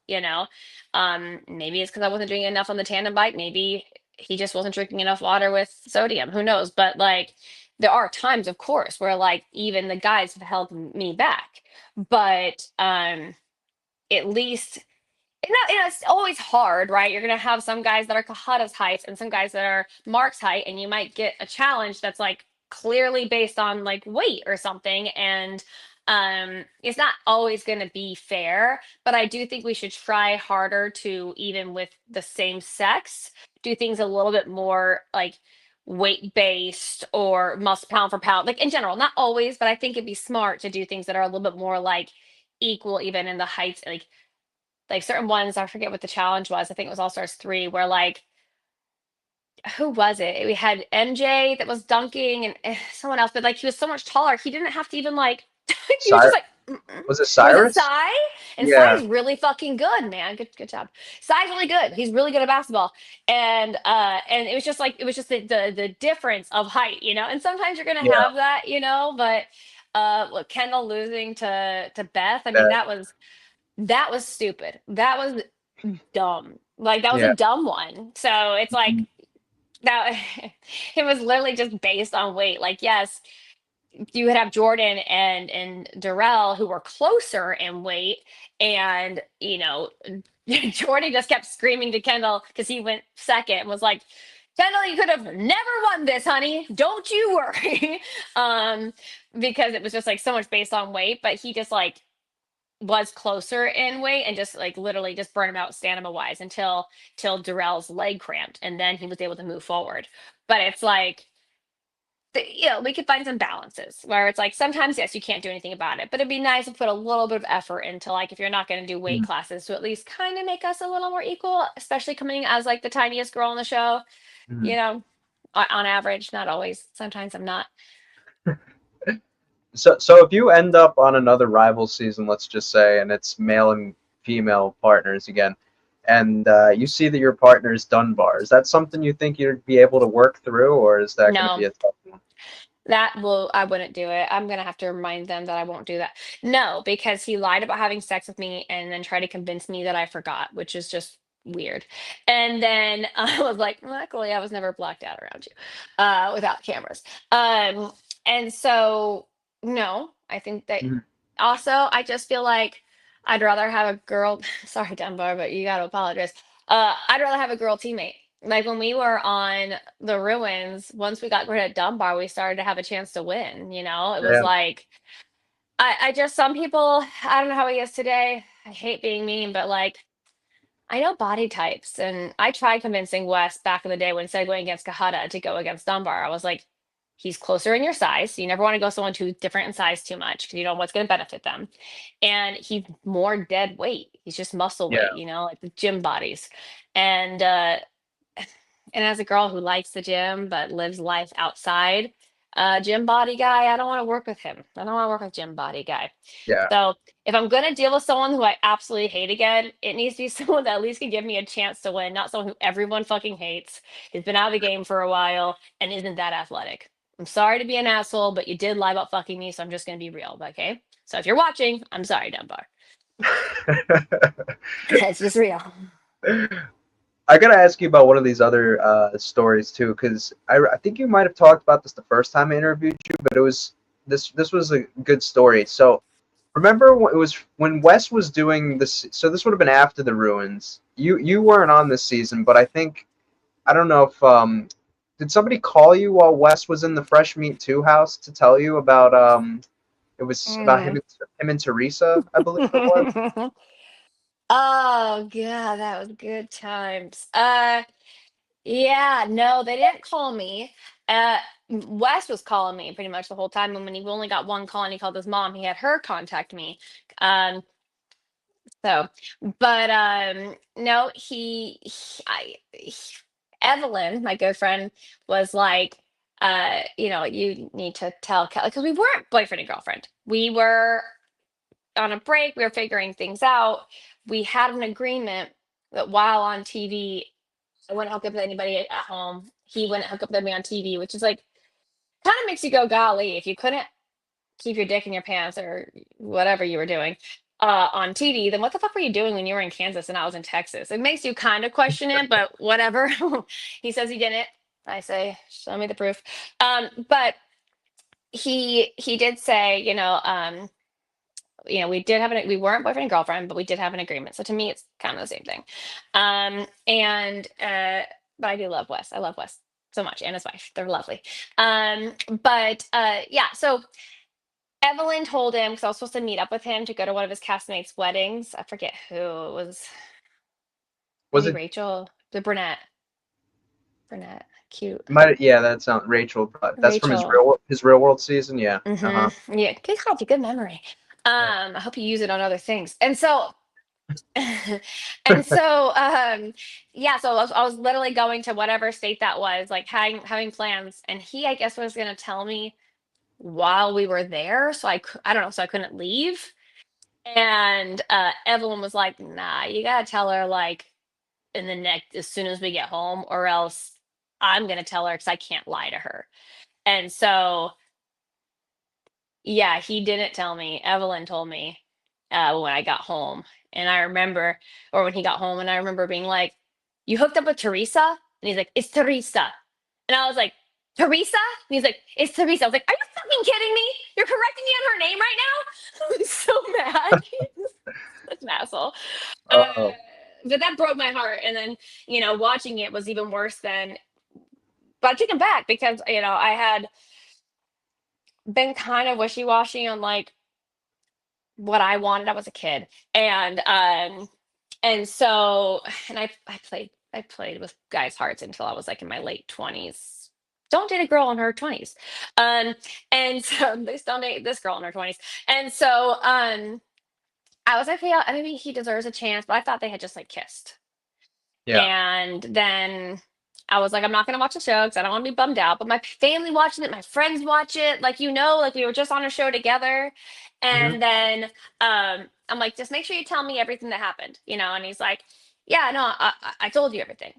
S2: Maybe it's because I wasn't doing enough on the tandem bike. Maybe he just wasn't drinking enough water with sodium. Who knows? But like, there are times, of course, where like even the guys have held me back. But at least it's always hard, right? You're gonna have some guys that are Kahada's height and some guys that are Mark's height, and you might get a challenge that's like clearly based on like weight or something. And it's not always gonna be fair, but I do think we should try harder to, even with the same sex, do things a little bit more like weight based or muscle pound for pound. Like in general, not always, but I think it'd be smart to do things that are a little bit more like equal even in the heights, like certain ones. I forget what the challenge was. I think it was All Stars 3 where like who was it? We had MJ that was dunking and someone else, but like he was so much taller. He didn't have to even like he was just
S1: Cyrus,
S2: like mm-mm.
S1: was it
S2: Was it
S1: Cyrus?
S2: Cy? And
S1: Yeah,
S2: Cy's really fucking good, man. Good job. Cy's really good. He's really good at basketball. And it was just like it was just the difference of height, And sometimes you're gonna
S1: yeah,
S2: have that, but look, Kendall losing to Beth, I mean,
S1: that,
S2: that was stupid. That was dumb. Like that was a
S1: yeah,
S2: dumb one. So it's like
S1: mhm,
S2: that it was literally just based on weight. Like yes, you would have Jordan and Darrell who were closer in weight, and Jordan just kept screaming to Kendall because he went second and was like, Kendall, you could have never won this, honey. Don't you worry. um, because it was just like so much based on weight, but he just like was closer in weight and just like literally just burned him out stamina wise until till Darrell's leg cramped, and then he was able to move forward. But it's like we could find some balances where it's like sometimes yes you can't do anything about it, but it'd be nice to put a little bit of effort into, like, if you're not going to do weight
S1: mhm,
S2: classes, to at least kind of make us a little more equal, especially coming as like the tiniest girl on the show, you
S1: mhm.
S2: know on average, not always, sometimes I'm not.
S1: So if you end up on another rival season, let's just say, and it's male and female partners again, and you see that your partner's Dunbar, is that something you think you'd be able to work through, or is that going to
S2: No,
S1: be a tough one?
S2: I wouldn't do it. I'm gonna have to remind them that I won't do that. No, because he lied about having sex with me and then tried to convince me that I forgot, which is just weird. And then I was like, luckily I was never blacked out around you, without cameras. Um, and so no, I think that
S1: Mhm.
S2: also I just feel like I'd rather have a girl, sorry, Dunbar, but you gotta apologize. I'd rather have a girl teammate. Like when we were on the ruins, once we got rid of Dunbar, we started to have a chance to win. It was
S1: Yeah,
S2: like I just, some people, I don't know how he is today. I hate being mean, but like I know body types, and I tried convincing Wes back in the day when segueing against Kahada to go against Dunbar. I was like, he's closer in your size. So you never want to go someone too different in size too much because you know what's going to benefit them. And he's more dead weight. He's just muscle
S1: yeah,
S2: weight, like the gym bodies. And and as a girl who likes the gym but lives life outside, gym body guy, I don't want to work with him. I don't want to work with gym body guy.
S1: yeah,
S2: So if I'm gonna deal with someone who I absolutely hate again, it needs to be someone that at least can give me a chance to win, not someone who everyone fucking hates, has been out of the game for a while, and isn't that athletic. I'm sorry to be an asshole, but you did lie about fucking me, so I'm just gonna be real, okay? So if you're watching, I'm sorry, Dunbar. That's just real.
S1: I gotta ask you about one of these other stories too, because I think you might have talked about this the first time I interviewed you, but it was this was a good story. So remember when it was when Wes was doing this? So this would have been after the ruins. You weren't on this season, but I think I don't know if did somebody call you while Wes was in the Fresh Meat 2 house to tell you about it was about
S2: Mm.
S1: him and Teresa, I believe it was.
S2: Oh god, that was good times. Yeah, no, they didn't call me. Wes was calling me pretty much the whole time, and when he only got one call and he called his mom, he had her contact me. Um, so, but no, Evelyn, my good friend, was like, you need to tell Kelly because we weren't boyfriend and girlfriend. We were on a break. We were figuring things out. We had an agreement that while on TV, I wouldn't hook up with anybody at home. He wouldn't hook up with me on TV, which is like kind of makes you go, golly, if you couldn't keep your dick in your pants or whatever you were doing on TV, then what the fuck were you doing when you were in Kansas and I was in Texas? It makes you kind of question it, but whatever. He says he didn't. I say, show me the proof. But he did say, we did have we weren't boyfriend and girlfriend, but we did have an agreement. So to me, it's kind of the same thing. And but I do love Wes. I love Wes so much, and his wife. They're lovely. But yeah, so Evelyn told him because I was supposed to meet up with him to go to one of his castmates' weddings. I forget who it was.
S1: Was
S2: Maybe
S1: it
S2: Rachel, the brunette. Brunette, cute.
S1: might yeah, that sounds Rachel, but that's from
S2: Rachel.
S1: his real world season, yeah. Uh-huh.
S2: Yeah, good God, you good memory.
S1: Yeah.
S2: I hope you use it on other things. And so and so yeah, so I was literally going to whatever state that was, like having plans, and he I guess was gonna tell me while we were there, so I don't know, so I couldn't leave. And Evelyn was like, nah, you gotta tell her like in the next as soon as we get home, or else I'm gonna tell her because I can't lie to her. And so yeah, he didn't tell me. Evelyn told me when I got home. And I remember, or when he got home, and I remember being like, you hooked up with Teresa? And he's like, it's Teresa. And I was like, Teresa? And he's like, it's Teresa. I was like, are you fucking kidding me? You're correcting me on her name right now? I was so mad. He's such an asshole. Uh,
S1: Oh,
S2: but that broke my heart. And then, watching it was even worse than, but I took him back because, I had been kind of wishy-washy on like what I wanted. I was a kid, and so I played with guys' hearts until I was like in my late 20s. Don't date a girl in her 20s. And so they don't date this girl in her 20s. And so I was like, yeah, maybe he deserves a chance, but I thought they had just like kissed.
S1: yeah.
S2: And then I was like, I'm not gonna watch the show because I don't want to be bummed out. But my family watching it, my friends watch it, like like we were just on a show together.
S1: Hmm.
S2: And then I'm like, just make sure you tell me everything that happened, And he's like, yeah, no, I told you everything.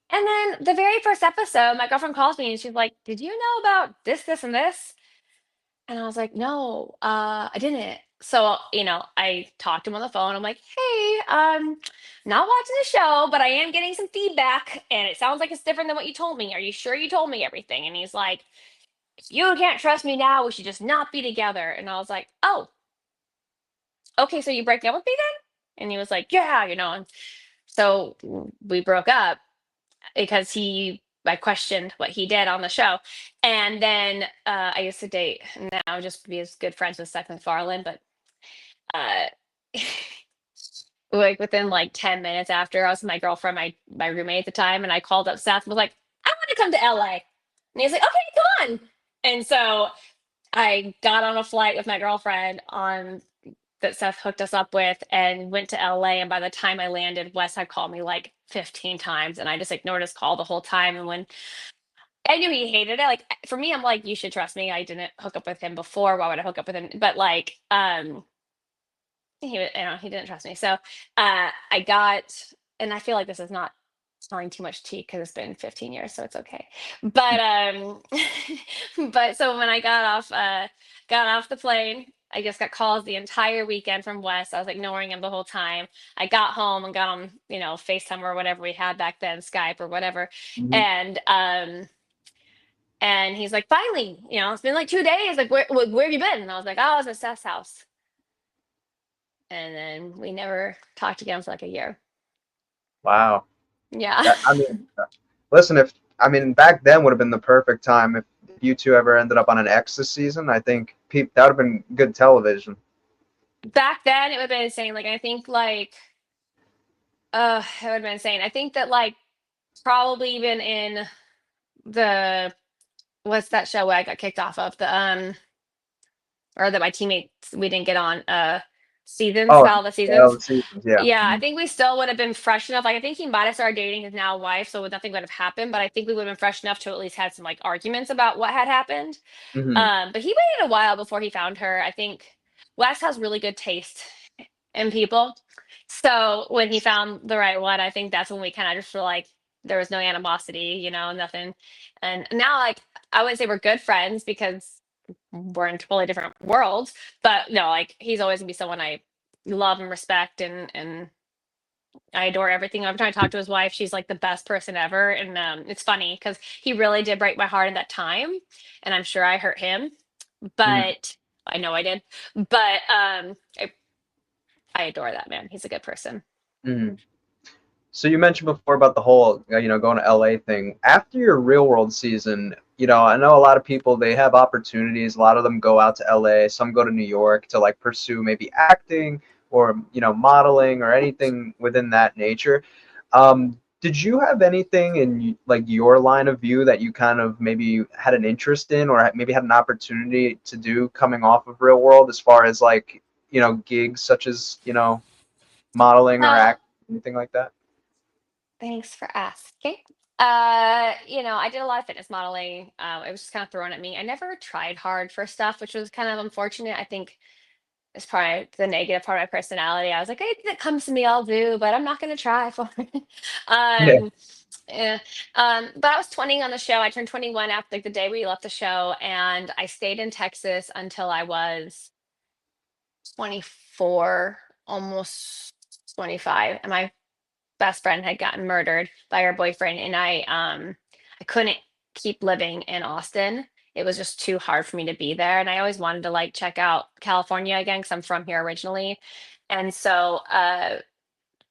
S2: And then the very first episode, my girlfriend calls me and she's like, did you know about this, this, and this? And I was like, no, I didn't. So, I talked to him on the phone. I'm like, hey, not watching the show, but I am getting some feedback and it sounds like it's different than what you told me. Are you sure you told me everything? And he's like, if you can't trust me now, we should just not be together. And I was like, oh, okay, so you breaking up with me then? And he was like, yeah, And so we broke up because I questioned what he did on the show. And then I used to date now just to be as good friends with Seth MacFarlane, but uh like within like 10 minutes after I was with my girlfriend, my roommate at the time, and I called up Seth and was like, I want to come to LA. And he's like, okay, come on. And so I got on a flight with my girlfriend on that Seth hooked us up with and went to LA. And by the time I landed, Wes had called me like 15 times and I just ignored his call the whole time. And when I knew he hated it, like for me, I'm like, you should trust me. I didn't hook up with him before. Why would I hook up with him? But like, he didn't trust me. So I got, and I feel like this is not snoring too much tea because it's been 15 years, so it's okay. But but so when I got off the plane, I just got calls the entire weekend from Wes. I was ignoring him the whole time. I got home and got on, FaceTime or whatever we had back then, Skype or whatever.
S1: Mhm.
S2: And and he's like, finally, it's been like 2 days. Like, where have you been? And I was like, oh, I was at Seth's house. And then we never talked again for like a year.
S1: Wow.
S2: Yeah.
S1: That, I mean, listen, if I mean back then would have been the perfect time if you two ever ended up on an X this season. I think that would have been good television.
S2: Back then it would have been insane. Like I think like it would have been insane. I think that like probably even in the what's that show where I got kicked off of? The or that my teammates we didn't get on seasons,
S1: Oh,
S2: Battle of the
S1: all
S2: Seasons.
S1: the seasons, yeah.
S2: Yeah, I think we still would have been fresh enough. Like I think he might have started dating his now wife, so nothing would have happened, but I think we would have been fresh enough to at least had some like arguments about what had happened.
S1: Hmm.
S2: But he waited a while before he found her. I think Wes has really good taste in people. So when he found the right one, I think that's when we kind of just were like, there was no animosity, nothing. And now, like, I wouldn't say we're good friends because we're in totally different worlds. But no, like, he's always gonna be someone I love and respect, and I adore everything. Every time I talk to his wife, she's like the best person ever. And it's funny because he really did break my heart in that time, and I'm sure I hurt him,
S1: Hmm.
S2: but I know I did. But I adore that man. He's a good person.
S1: Hmm. So you mentioned before about the whole, going to LA thing. After your real world season, I know a lot of people they have opportunities. A lot of them go out to LA. Some go to New York to like pursue maybe acting or modeling or anything within that nature. Did you have anything in like your line of view that you kind of maybe had an interest in or maybe had an opportunity to do coming off of real world as far as like gigs such as modeling or
S2: Well,
S1: act anything like that?
S2: thanks for asking. I did a lot of fitness modeling. It was just kind of thrown at me. I never tried hard for stuff, which was kind of unfortunate. I think it's probably the negative part of my personality. I was like, anything that comes to me, I'll do, but I'm not going to try for it.
S1: Yeah.
S2: um, yeah. But I was 20 on the show. I turned 21 after like, the day we left the show, and I stayed in Texas until I was 24, almost 25. And my best friend had gotten murdered by her boyfriend, and I couldn't keep living in Austin. It was just too hard for me to be there, and I always wanted to like check out California again because I'm from here originally. And so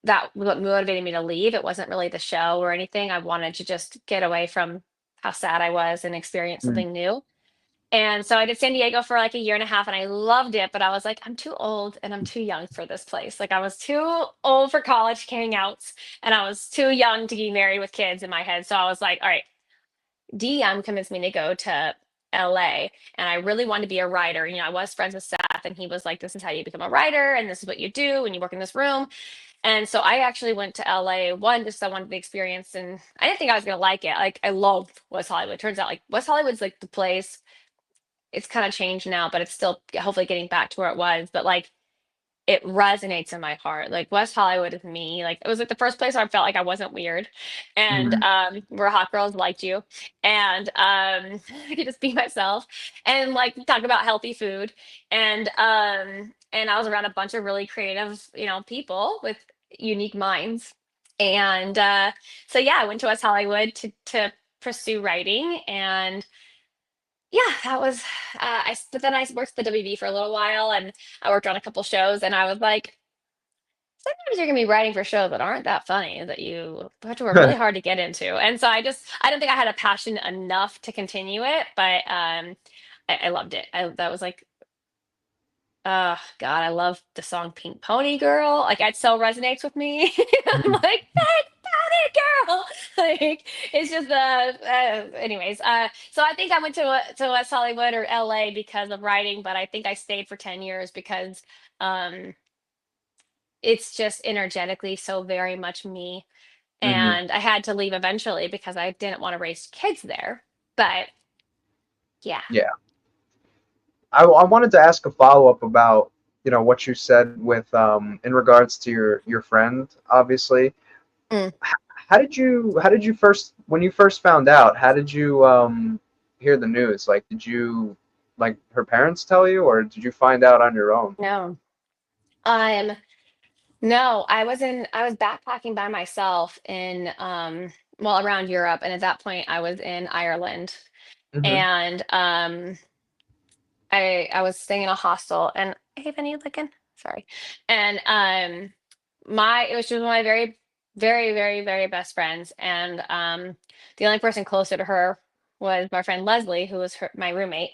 S2: that what motivated me to leave. It wasn't really the show or anything. I wanted to just get away from how sad I was and experience
S1: Mm,
S2: something new. And so I did San Diego for like a year and a half and I loved it, but I was like, I'm too old and I'm too young for this place. Like I was too old for college hangouts and I was too young to be married with kids in my head. So I was like, all right, DM convinced me to go to LA and I really wanted to be a writer. I was friends with Seth and he was like, this is how you become a writer and this is what you do and you work in this room. And so I actually went to LA one just 'cause I wanted the experience and I didn't think I was gonna like it. Like I loved West Hollywood. Turns out like West Hollywood's like the place. It's kind of changed now, but it's still hopefully getting back to where it was. But like it resonates in my heart. Like West Hollywood is me. Like it was like the first place where I felt like I wasn't weird. And
S1: mhm,
S2: where hot girls liked you. And I could just be myself and like talk about healthy food. And I was around a bunch of really creative, people with unique minds. And so yeah, I went to West Hollywood to pursue writing and yeah, that was but then I worked at the WB for a little while and I worked on a couple shows and I was like, sometimes you're gonna be writing for shows that aren't that funny that you have to work really hard to get into. And so I don't think I had a passion enough to continue it, but I loved it. That was like God, I love the song Pink Pony Girl. Like it so resonates with me. I'm
S1: mhm,
S2: like, Pink Pony Girl. Like it's just anyways. So I think I went to West Hollywood or LA because of writing, but I think I stayed for 10 years because um it's just energetically so very much me.
S1: mhm.
S2: And I had to leave eventually because I didn't want to raise kids there. But yeah.
S1: Yeah. I wanted to ask a follow-up about, what you said with in regards to your friend, obviously.
S2: Mm.
S1: how did you first when you first found out? How did you hear the news? Like, did you like her parents tell you, or did you find out on your own?
S2: No. Um, no, I was backpacking by myself in well around Europe, and at that point I was in Ireland.
S1: Hmm.
S2: And I was staying in a hostel, and hey Benny looking, sorry. And my it was just one of my very, very, very, very best friends. And the only person closer to her was my friend Leslie, who was my roommate.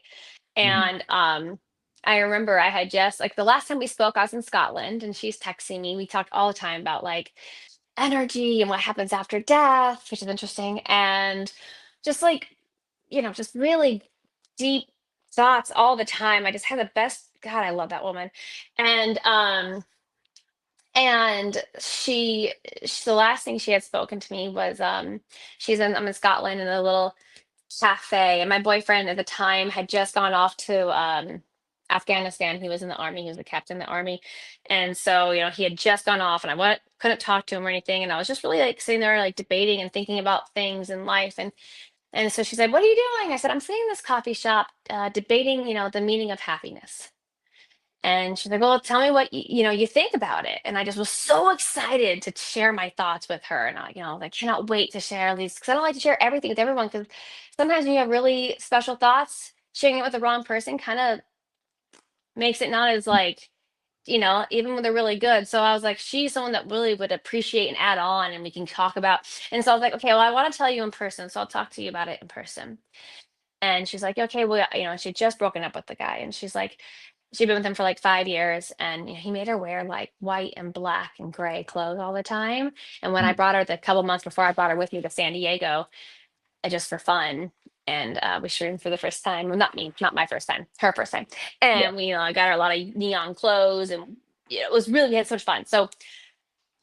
S1: Hmm.
S2: And I remember I had just like the last time we spoke, I was in Scotland, and she's texting me. We talked all the time about like energy and what happens after death, which is interesting. And just like, just really deep thoughts all the time. I just had the best, God, I love that woman. And the last thing she had spoken to me was I'm in Scotland in a little cafe, and my boyfriend at the time had just gone off to Afghanistan. He was in the army. He was a captain in the army, and so he had just gone off, and couldn't talk to him or anything. And I was just really like sitting there like debating and thinking about things in life. And so she said, "What are you doing?" I said, "I'm sitting in this coffee shop, debating, the meaning of happiness." And she's like, "Well, tell me what you think about it." And I just was so excited to share my thoughts with her. And I cannot wait to share these because I don't like to share everything with everyone. Because sometimes when you have really special thoughts, sharing it with the wrong person kind of makes it not as like, even when they're really good. So I was like, she's someone that really would appreciate and add on, and we can talk about. And so I was like, okay, well, I want to tell you in person, so I'll talk to you about it in person. And she's like, okay, well, she'd just broken up with the guy. And she's like, she'd been with him for like 5 years. And he made her wear like white and black and gray clothes all the time. And when I brought her the couple months before I brought her with me to San Diego, just for fun, and we shroomed for the first time. Well, not me, not my first time, her first time.
S1: Yeah.
S2: And we, I got her a lot of neon clothes, and it was really, we had so much fun. So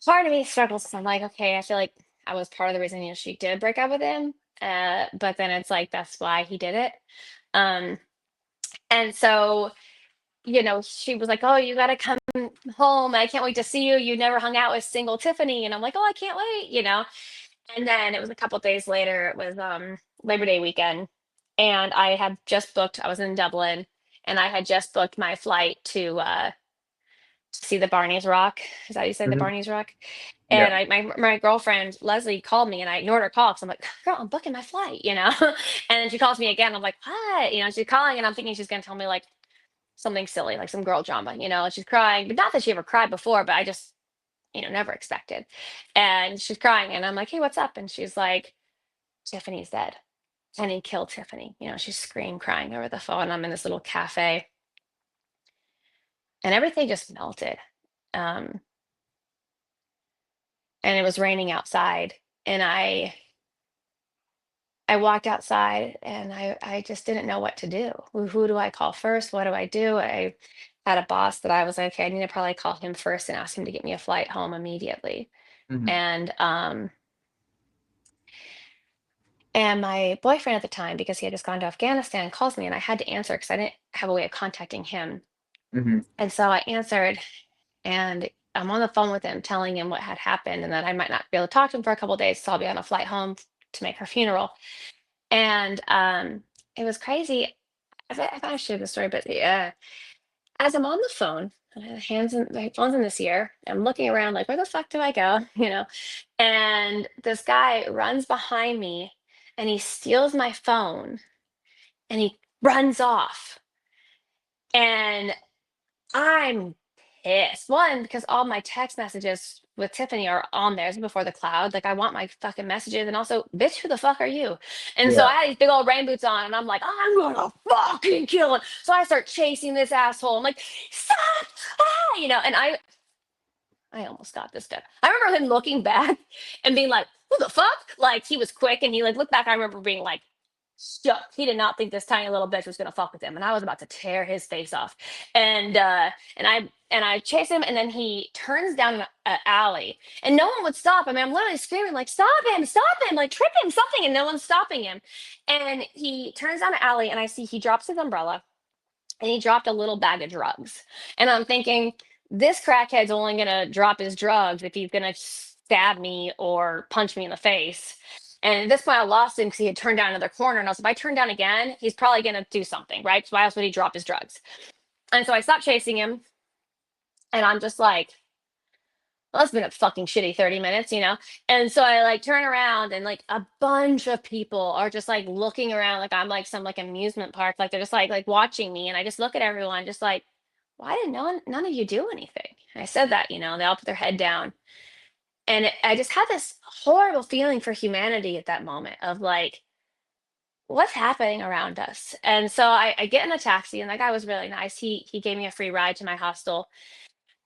S2: part of me struggles 'cause I'm like, okay, I feel like I was part of the reason, she did break up with him. But then it's like, that's why he did it. Um, and so, she was like, "Oh, you got to come home. I can't wait to see you. You never hung out with single Tiffany." And I'm like, "Oh, I can't wait." And then it was a couple days later, it was Labor Day weekend. And I had just booked, I was in Dublin, and I had just booked my flight to see the Barney's Rock. Is that how you say the
S1: Hmm.
S2: Barney's Rock?
S1: Yeah.
S2: And my girlfriend Leslie called me, and I ignored her call because I'm like, girl, I'm booking my flight. And then she calls me again. I'm like, what? She's calling, and I'm thinking she's gonna tell me like something silly, like some girl drama. And she's crying, but not that she ever cried before, but I just, never expected. And she's crying, and I'm like, hey, what's up? And she's like, Tiffany's dead. And he killed Tiffany. She's screaming, crying over the phone. I'm in this little cafe, and everything just melted. Um, and it was raining outside, and I walked outside, and I just didn't know what to do. Who do I call first? What do I do? I had a boss that I was like, okay, I need to probably call him first and ask him to get me a flight home immediately.
S1: Hmm.
S2: And my boyfriend at the time, because he had just gone to Afghanistan, calls me, and I had to answer because I didn't have a way of contacting him.
S1: Hmm.
S2: And so I answered, and I'm on the phone with him telling him what had happened and that I might not be able to talk to him for a couple of days, so I'll be on a flight home to make her funeral. And it was crazy. I thought I shared the story, but yeah, as I'm on the phone, my phone's in this ear, I'm looking around like, where the fuck do I go? And this guy runs behind me, and he steals my phone, and he runs off. And I'm pissed. One, because all my text messages with Tiffany are on there before the cloud. Like, I want my fucking messages. And also, bitch, who the fuck are you? And so
S1: Yeah.
S2: I had these big old rain boots on, and I'm like, I'm gonna fucking kill him. So I start chasing this asshole. I'm like, stop! And I almost got this done. I remember him looking back and being like, who the fuck? Like, he was quick, and he like looked back. I remember being like, shook. He did not think this tiny little bitch was gonna fuck with him, and I was about to tear his face off. And I chase him, and then he turns down an alley, and no one would stop. I mean, I'm literally screaming like, stop him, like trip him, something, and no one's stopping him. And he turns down an alley, and I see he drops his umbrella, and he dropped a little bag of drugs. And I'm thinking, this crackhead's only gonna drop his drugs if he's gonna stab me or punch me in the face. And at this point, I lost him because he had turned down another corner. And I was, if I turn down again, he's probably going to do something, right? So why else would he drop his drugs? And so I stopped chasing him. And I'm just like, well, it's been a fucking shitty 30 minutes, you know? And so I like turn around and like a bunch of people are just like looking around like I'm like some like amusement park. Like they're just like watching me. And I just look at everyone just like, why did none of you do anything? And I said that, you know, they all put their head down. And I just had this horrible feeling for humanity at that moment of like, what's happening around us? And so I get in a taxi and that guy was really nice. He gave me a free ride to my hostel.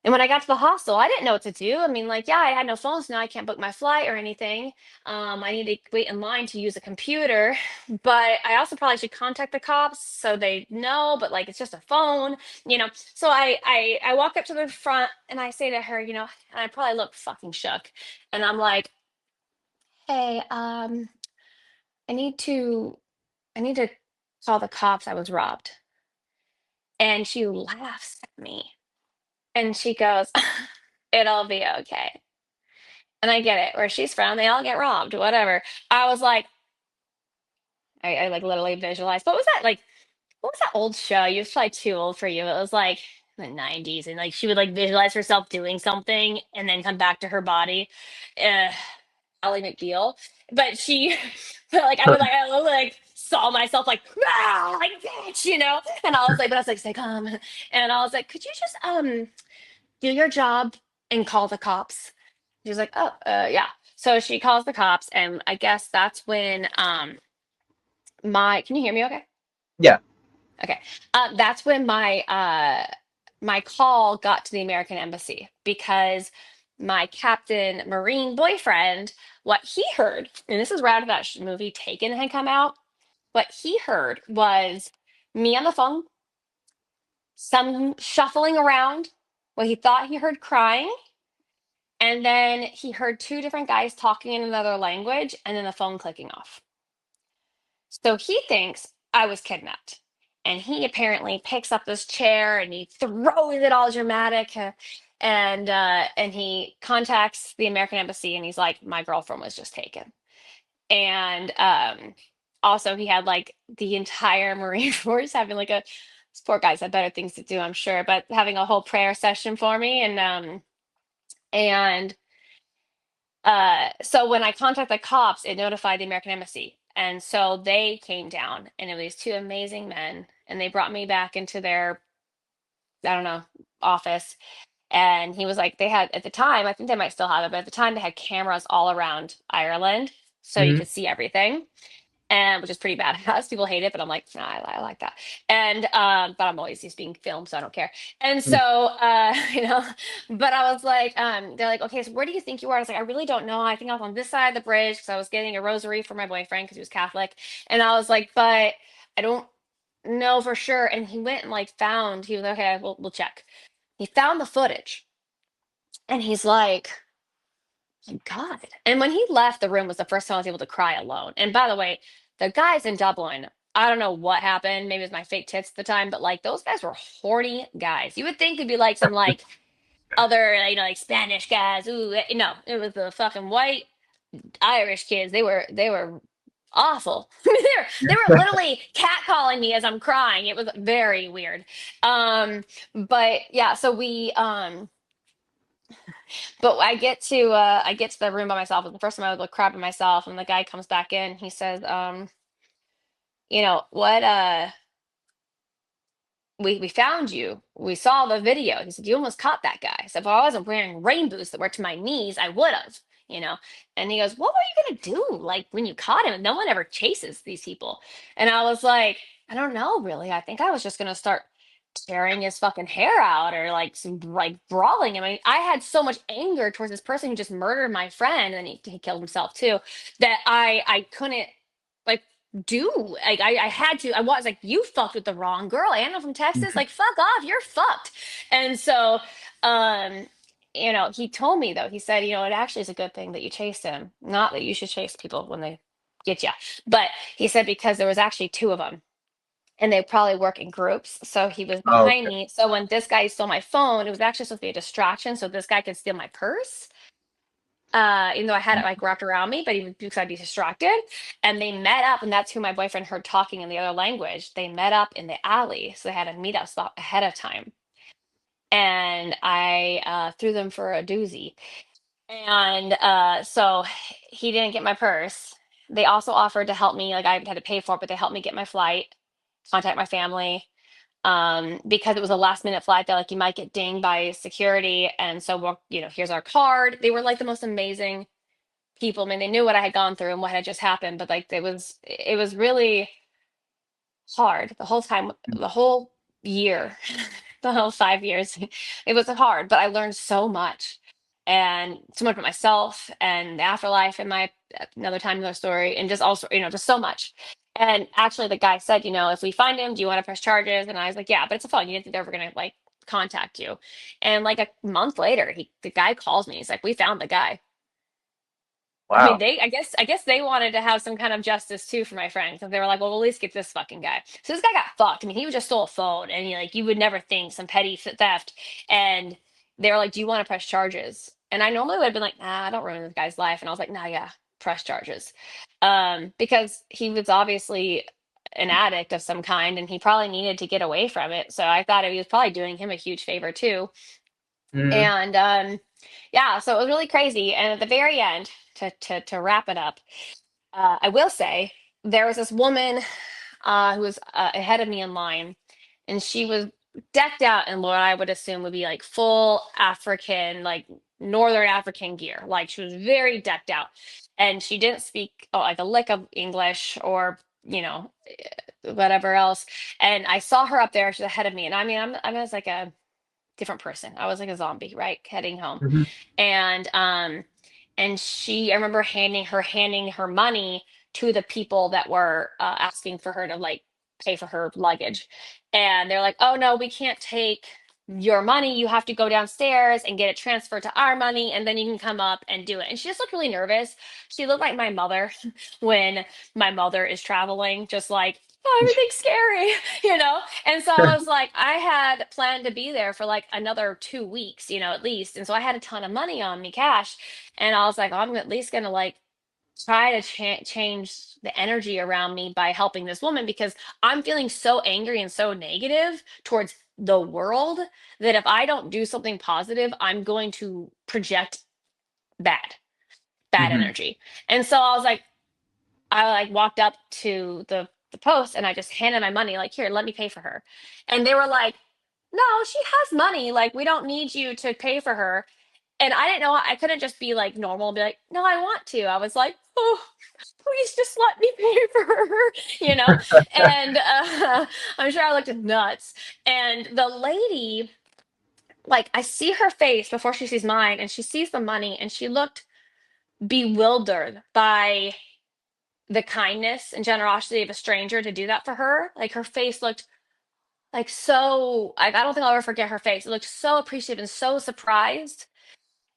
S2: And when I got to the hostel, I didn't know what to do. I mean, like, yeah, I had no phones now. I can't book my flight or anything. I need to wait in line to use a computer. But I also probably should contact the cops so they know. But like, it's just a phone, you know. So I walk up to the front and I say to her, you know, and I probably look fucking shook. And I'm like, hey, I need to I need to call the cops. I was robbed. And she laughs at me and she goes, it'll be okay. And I get it. Where she's from, they all get robbed, whatever. I was like, I like literally visualized. What was that like? What was that old show? You was probably too old for you. It was like the 90s, and like she would like visualize herself doing something and then come back to her body. Uh, Ally McBeal. But she, but I would, like saw myself like, ah, like bitch, you know. And I was like, but I was like, stay calm. And I was like, could you just do your job and call the cops? She was like, oh, yeah. So she calls the cops, and I guess that's when my can you hear me okay?
S1: Yeah.
S2: Okay. That's when my call got to the American Embassy because my Captain Marine boyfriend, what he heard, and this is right after that movie Taken had come out, what he heard was me on the phone, some shuffling around, what he thought he heard crying, and then he heard two different guys talking in another language, and then the phone clicking off. So he thinks I was kidnapped. And he apparently picks up this chair and he throws it all dramatic. And he contacts the American Embassy and he's like, my girlfriend was just taken. And also, he had like the entire Marine Force having like a, this poor guy's had better things to do, I'm sure, but having a whole prayer session for me. And so when I contacted the cops, it notified the American Embassy. And so they came down, and it was these two amazing men, and they brought me back into their, I don't know, office. And he was like, they had at the time, I think they might still have it, but at the time they had cameras all around Ireland, so you
S1: Hmm.
S2: could see everything, and which is pretty badass. People hate it, but I'm like, nah, I like that. And but I'm always just being filmed, so I don't care. And so you know, but I was like, they're like, okay, so where do you think you are? I was like, I really don't know. I think I was on this side of the bridge because I was getting a rosary for my boyfriend because he was Catholic. And I was like, but I don't know for sure. And he went and like found, he was like, okay, we'll check. He found the footage and he's like, God. And when he left the room was the first time I was able to cry alone. And by the way, the guys in Dublin, I don't know what happened. Maybe it was my fake tits at the time, but like those guys were horny guys. You would think it'd be like some like other, you know, like Spanish guys. Ooh, no, it was the fucking white Irish kids. They were awful. They were literally catcalling me as I'm crying. It was very weird. But yeah, so we but I get to the room by myself. It was the first time I would look crap at myself, and the guy comes back in. He says, you know what? We found you. We saw the video. He said you almost caught that guy. I said, if I wasn't wearing rain boots that were to my knees, I would have. You know. And he goes, what were you gonna do? Like when you caught him? No one ever chases these people. And I was like, I don't know, really. I think I was just gonna start tearing his fucking hair out or like some like brawling him. I mean, I had so much anger towards this person who just murdered my friend and he killed himself too that I couldn't like do like I had to. I was like, you fucked with the wrong girl. Anna from Texas, like fuck off, you're fucked. And so um you know, he told me though, he said, you know, it actually is a good thing that you chased him. Not that you should chase people when they get you, but he said because there was actually two of them and they probably work in groups. So he was
S1: Oh,
S2: behind
S1: okay.
S2: me. So when this guy stole my phone, it was actually supposed to be a distraction so this guy could steal my purse. even though I had it like wrapped around me, but even because I'd be distracted. And they met up, and that's who my boyfriend heard talking in the other language. They met up in the alley, so they had a meetup spot ahead of time. And I threw them for a doozy. And so he didn't get my purse. They also offered to help me, like I had to pay for it, but they helped me get my flight, contact my family. Because it was a last minute flight, they're like, you might get dinged by security. And so, we'll, here's our card. They were like the most amazing people. I mean, they knew what I had gone through and what had just happened, but like it was really hard the whole time, the whole year, the whole 5 years. It was hard, but I learned so much, and so much about myself and the afterlife and my another time, another story, and just also, just so much. And actually, the guy said, if we find him, do you want to press charges? And I was like, yeah, but it's a phone. You didn't think they were gonna like contact you. And like a month later, the guy calls me. He's like, we found the guy. I mean,
S1: Wow.
S2: I guess they wanted to have some kind of justice too for my friend, because they were like, well, at least get this fucking guy. So this guy got fucked. I mean, he just stole a phone, and you would never think some petty theft. And they were like, do you want to press charges? And I normally would have been like, nah, I don't ruin this guy's life. And I was like, nah, yeah, press charges, because he was obviously an addict of some kind, and he probably needed to get away from it. So I thought he was probably doing him a huge favor too.
S1: Hmm.
S2: And yeah, so it was really crazy. And at the very end, to wrap it up, I will say there was this woman who was ahead of me in line, and she was decked out in what I would assume would be like full African, like Northern African gear. Like she was very decked out, and she didn't speak like a lick of English or whatever else. And I saw her up there; she's ahead of me, and I mean, I was like a different person. I was like a zombie, right, heading home.
S1: Hmm.
S2: And I remember handing her money to the people that were asking for her to like pay for her luggage. And they're like, oh no, we can't take your money. You have to go downstairs and get it transferred to our money, and then you can come up and do it. And she just looked really nervous. She looked like my mother when my mother is traveling, just like, oh, everything's scary, you know? And so I was like, I had planned to be there for like another 2 weeks, at least. And so I had a ton of money on me, cash. And I was like, I'm at least going to like try to change the energy around me by helping this woman, because I'm feeling so angry and so negative towards the world that if I don't do something positive, I'm going to project bad, bad
S1: Hmm.
S2: energy. And so I like walked up to the post, and I just handed my money, like, here, let me pay for her. And they were like, no, she has money. Like, we don't need you to pay for her. And I didn't know, I couldn't just be like normal and be like, no, I want to. I was like, oh, please just let me pay for her, you know? And I'm sure I looked nuts. And the lady, like, I see her face before she sees mine, and she sees the money, and she looked bewildered by the kindness and generosity of a stranger to do that for her. Like, her face looked like so, like, I don't think I'll ever forget her face. It looked so appreciative and so surprised.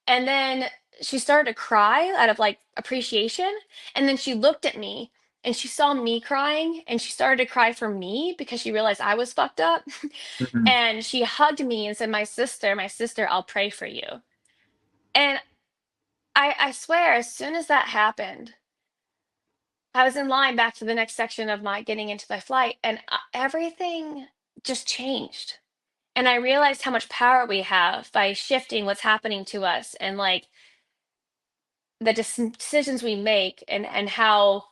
S2: And then she started to cry out of like appreciation. And then she looked at me, and she saw me crying, and she started to cry for me because she realized I was fucked up.
S1: Hmm.
S2: And she hugged me and said, my sister, I'll pray for you. And I swear, as soon as that happened, I was in line back to the next section of my getting into my flight, and everything just changed. And I realized how much power we have by shifting what's happening to us, and like the decisions we make, and how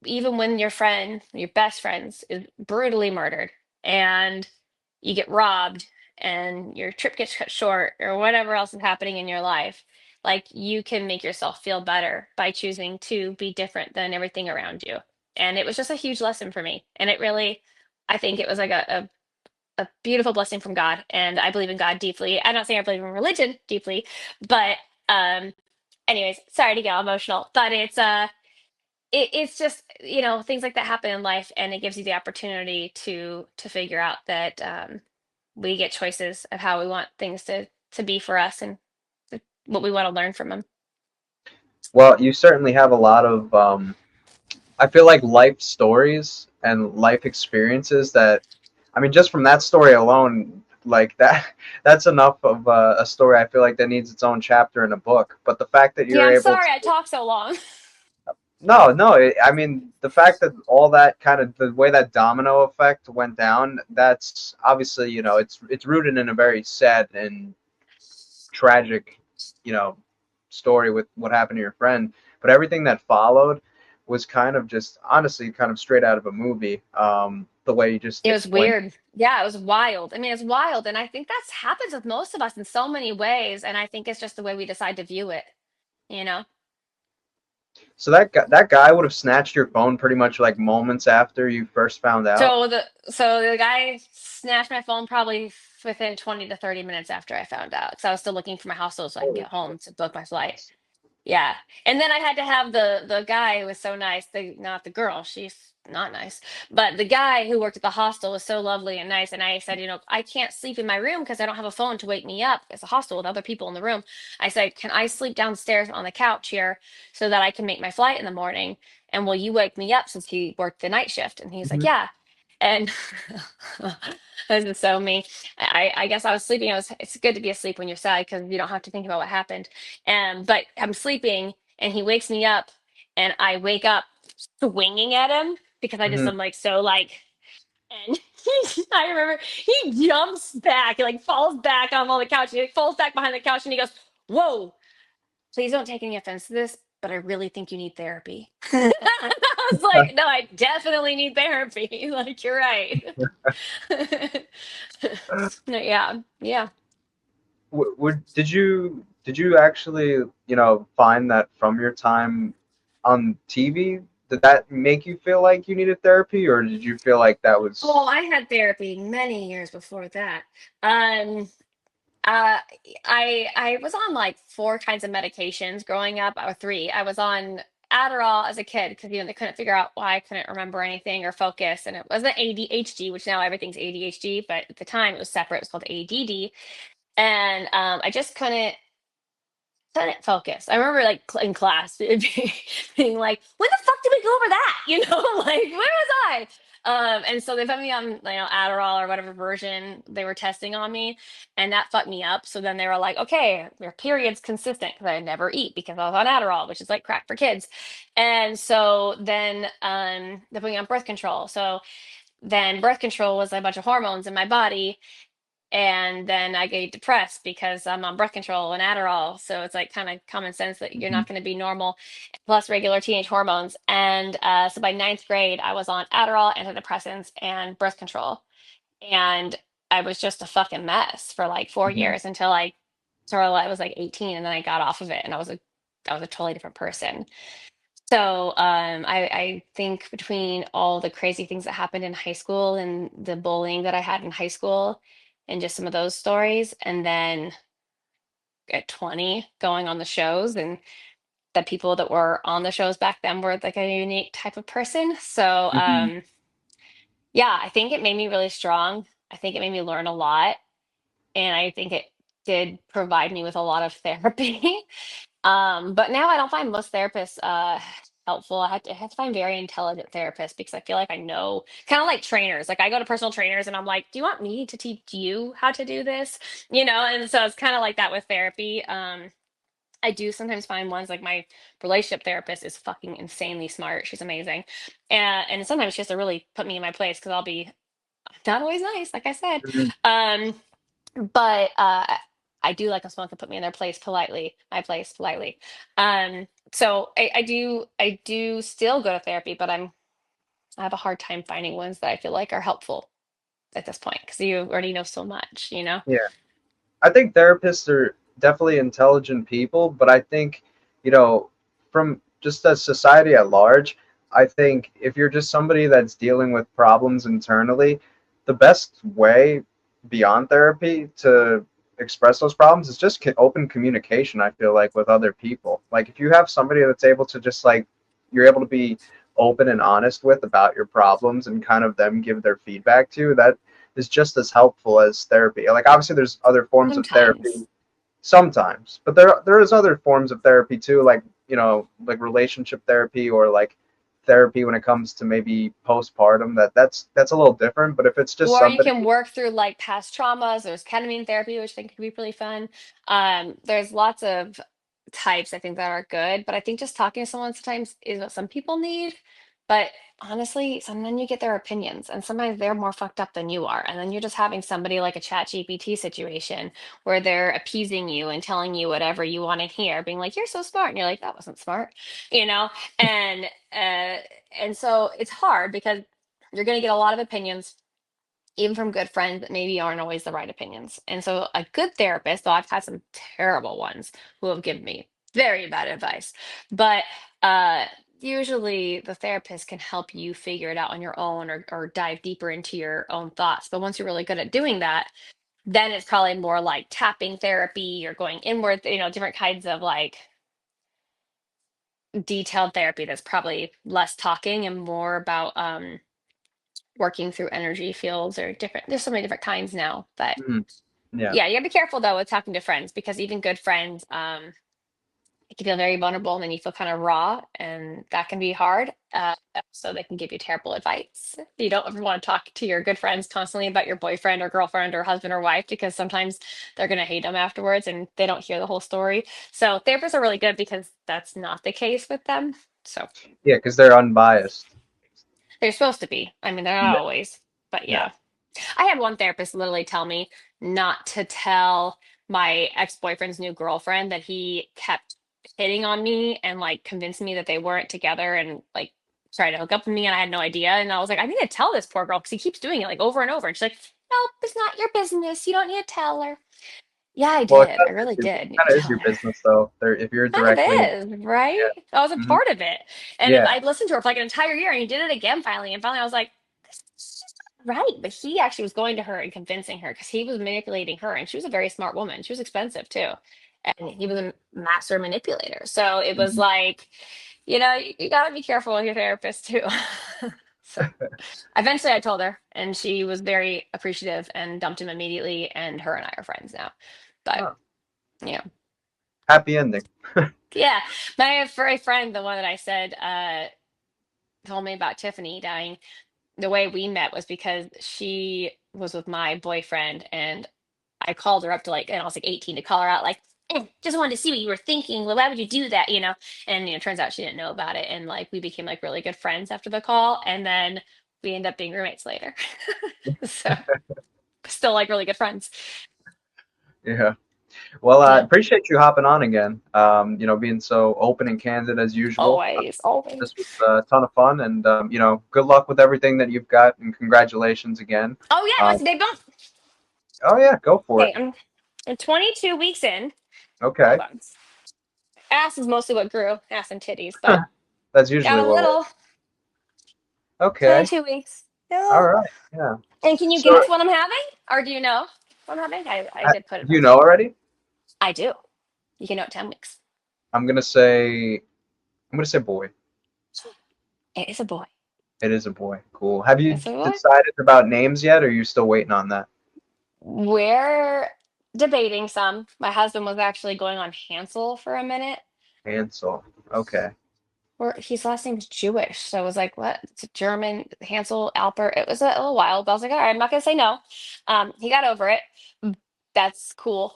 S2: even when your friend, your best friends, is brutally murdered, and you get robbed, and your trip gets cut short, or whatever else is happening in your life, like you can make yourself feel better by choosing to be different than everything around you. And it was just a huge lesson for me. And it really, I think it was like a beautiful blessing from God. And I believe in God deeply. I'm not saying I believe in religion deeply, but um anyways, sorry to get all emotional, but it's just, things like that happen in life, and it gives you the opportunity to figure out that we get choices of how we want things to be for us, and what we want to learn from them.
S1: Well, you certainly have a lot of, I feel like life stories and life experiences that, I mean, just from that story alone, like that. That's enough of a story. I feel like that needs its own chapter in a book. But the fact that
S2: Yeah,
S1: you're
S2: I'm
S1: able
S2: sorry
S1: to,
S2: I talk so long.
S1: no, no, I mean the fact that all that kind of the way that domino effect went down, that's obviously, it's rooted in a very sad and tragic, you know, story with what happened to your friend. But everything that followed was kind of just honestly kind of straight out of a movie. The way you just
S2: It was
S1: explained.
S2: weird. Yeah, it was wild. I mean, it's wild, and I think that's happens with most of us in so many ways, and I think it's just the way we decide to view it, you know?
S1: So that guy would have snatched your phone pretty much like moments after you first found out.
S2: So the guy snatched my phone probably within 20 to 30 minutes after I found out, because I was still looking for my hostel so I can
S1: Holy
S2: get home
S1: shit.
S2: to book my flight. Yeah. And then I had to have the guy who was so nice, not the girl, she's not nice, but the guy who worked at the hostel was so lovely and nice. And I said, I can't sleep in my room because I don't have a phone to wake me up. It's a hostel with other people in the room. I said, can I sleep downstairs on the couch here so that I can make my flight in the morning? And will you wake me up, since he worked the night shift? And he's like,
S1: Mhm.
S2: yeah. And this is so me. I guess I was sleeping. It's good to be asleep when you're sad because you don't have to think about what happened. But I'm sleeping and he wakes me up and I wake up swinging at him because I just
S1: Mhm.
S2: am like so like, and I remember he jumps back, he like falls back on the couch, he like, falls back behind the couch and he goes, "Whoa, please don't take any offense to this, but I really think you need therapy." I was like, no, I definitely need therapy. Like, you're right. No, yeah, yeah.
S1: Did you actually find that from your time on TV? Did that make you feel like you needed therapy, or did you feel like that
S2: Oh,
S1: was?
S2: I had therapy many years before that. Um, Uh, I was on like four kinds of medications growing up, or three. I was on Adderall as a kid because they couldn't figure out why I couldn't remember anything or focus, and it wasn't ADHD, which now everything's ADHD, but at the time it was separate. It was called ADD, and I just couldn't focus. I remember like in class being like, "When the fuck did we go over that?" Like where was I? And so they put me on, Adderall or whatever version they were testing on me, and that fucked me up. So then they were like, "Okay, your period's consistent," because I never eat because I was on Adderall, which is like crack for kids. And so then they put me on birth control. So then birth control was a bunch of hormones in my body, and then I get depressed because I'm on birth control and Adderall. So it's like kind of common sense that you're
S1: Mhm.
S2: not going to be normal, plus regular teenage hormones. And so by ninth grade, I was on Adderall, antidepressants, and birth control. And I was just a fucking mess for like 4 years until I was like 18, and then I got off of it, and I was a totally different person. So I think between all the crazy things that happened in high school and the bullying that I had in high school and just some of those stories, and then at 20 going on the shows, and the people that were on the shows back then were like a unique type of person. So
S1: Mhm.
S2: yeah, I think it made me really strong. I think it made me learn a lot, and I think it did provide me with a lot of therapy. But now I don't find most therapists helpful. I have to find very intelligent therapists because I feel like I know, kind of like trainers. Like I go to personal trainers and I'm like, do you want me to teach you how to do this? And so it's kind of like that with therapy. I do sometimes find ones like my relationship therapist is fucking insanely smart. She's amazing. And sometimes she has to really put me in my place because I'll be not always nice, like I said.
S1: Mhm.
S2: Um, but I do like when someone can put me in their place politely, my place politely. So I do still go to therapy, but I have a hard time finding ones that I feel like are helpful at this point because you already know so much.
S1: Yeah. I think therapists are definitely intelligent people, but I think, you know, from just as society at large, I think if you're just somebody that's dealing with problems internally, the best way beyond therapy to express those problems is just open communication, I feel like, with other people. Like, if you have somebody that's able to just like, you're able to be open and honest with about your problems and kind of them give their feedback to, that is just as helpful as therapy. Like obviously there's other forms of
S2: Sometimes.
S1: therapy sometimes, but there is other forms of therapy too, like like relationship therapy or like therapy when it comes to maybe postpartum, that's a little different. But if it's just
S2: Or you
S1: somebody,
S2: can work through like past traumas. There's ketamine therapy, which I think could be really fun. There's lots of types I think that are good, but I think just talking to someone sometimes is what some people need. But honestly, sometimes you get their opinions, and sometimes they're more fucked up than you are. And then you're just having somebody like a chat GPT situation where they're appeasing you and telling you whatever you want to hear, being like, "You're so smart." And you're like, "That wasn't smart," you know? And uh and so it's hard because you're gonna get a lot of opinions even from good friends that maybe aren't always the right opinions. And so a good therapist, though I've had some terrible ones who have given me very bad advice, but uh usually the therapist can help you figure it out on your own or dive deeper into your own thoughts. But once you're really good at doing that, then it's probably more like tapping therapy or going inward, different kinds of like detailed therapy that's probably less talking and more about working through energy fields or different there's so many different kinds now. But
S1: mhm, yeah.
S2: yeah, you gotta be careful though with talking to friends because even good friends, it can feel very vulnerable and then you feel kind of raw and that can be hard. So they can give you terrible advice. You don't ever want to talk to your good friends constantly about your boyfriend or girlfriend or husband or wife because sometimes they're gonna hate them afterwards and they don't hear the whole story. So therapists are really good because that's not the case with them. So
S1: Yeah, because they're unbiased.
S2: they're supposed to be. I mean, they're not
S1: Yeah.
S2: always, but
S1: Yeah.
S2: yeah. I had one therapist literally tell me not to tell my ex-boyfriend's new girlfriend that he kept hitting on me and like convincing me that they weren't together and like tried to hook up with me and I had no idea. And I was like, I need to tell this poor girl because he keeps doing it like over and over. And she's like, nope, it's not your business. You don't need to tell her. Yeah, I
S1: Well,
S2: did. I really
S1: it
S2: did need to
S1: kind of is
S2: tell
S1: your
S2: her.
S1: business though. There, if you're
S2: Kind of
S1: directly,
S2: is, right? I was a
S1: yeah, hmm,
S2: part of it. And
S1: yeah,
S2: I listened to her for like an entire year and he did it again finally. And finally I was like, this is just not right. But he actually was going to her and convincing her because he was manipulating her. And she was a very smart woman. She was expensive too. And he was a master manipulator. So it was
S1: mhm.
S2: like, you got to be careful with your therapist too. So eventually I told her and she was very appreciative and dumped him immediately. And her and I are friends now. But,
S1: Oh,
S2: yeah.
S1: happy ending.
S2: Yeah, my furry friend, the one that I said told me about Tiffany dying. The way we met was because she was with my boyfriend, and I called her up to like, and I was like 18 to call her out, like, just wanted to see what you were thinking. Well, why would you do that? And turns out she didn't know about it, and like we became like really good friends after the call, and then we ended up being roommates later. So still like really good friends.
S1: Yeah. Well, I
S2: Yeah,
S1: appreciate you hopping on again. Being so open and candid as usual.
S2: always, always.
S1: This was a ton of fun, and good luck with everything that you've got, and congratulations again.
S2: Oh yeah,
S1: Um,
S2: let's they don't.
S1: oh yeah, go for
S2: Okay,
S1: it.
S2: I'm 22 weeks in. Hold
S1: Okay,
S2: on. Ass is mostly what grew, ass and titties, but
S1: that's
S2: got
S1: usually
S2: a
S1: what.
S2: little.
S1: Okay,
S2: 22 weeks.
S1: all
S2: Yeah.
S1: right, yeah.
S2: And can you
S1: So,
S2: guess what I'm having? Or do you know what I'm having? I did put it
S1: do you
S2: on.
S1: know already?
S2: I do. You can know 10 weeks.
S1: I'm gonna say, I'm gonna say boy.
S2: It is a boy.
S1: It is a boy. Cool. Have you
S2: It's a boy.
S1: decided about names yet, or are you still waiting on that?
S2: We're debating some. My husband was actually going on Hansel for a minute.
S1: Hansel. Okay.
S2: Or his last name's Jewish. So I was like, what? It's a German, Hansel, Alper. It was a little while, but I was like, all right, I'm not gonna say no. He got over it. That's cool.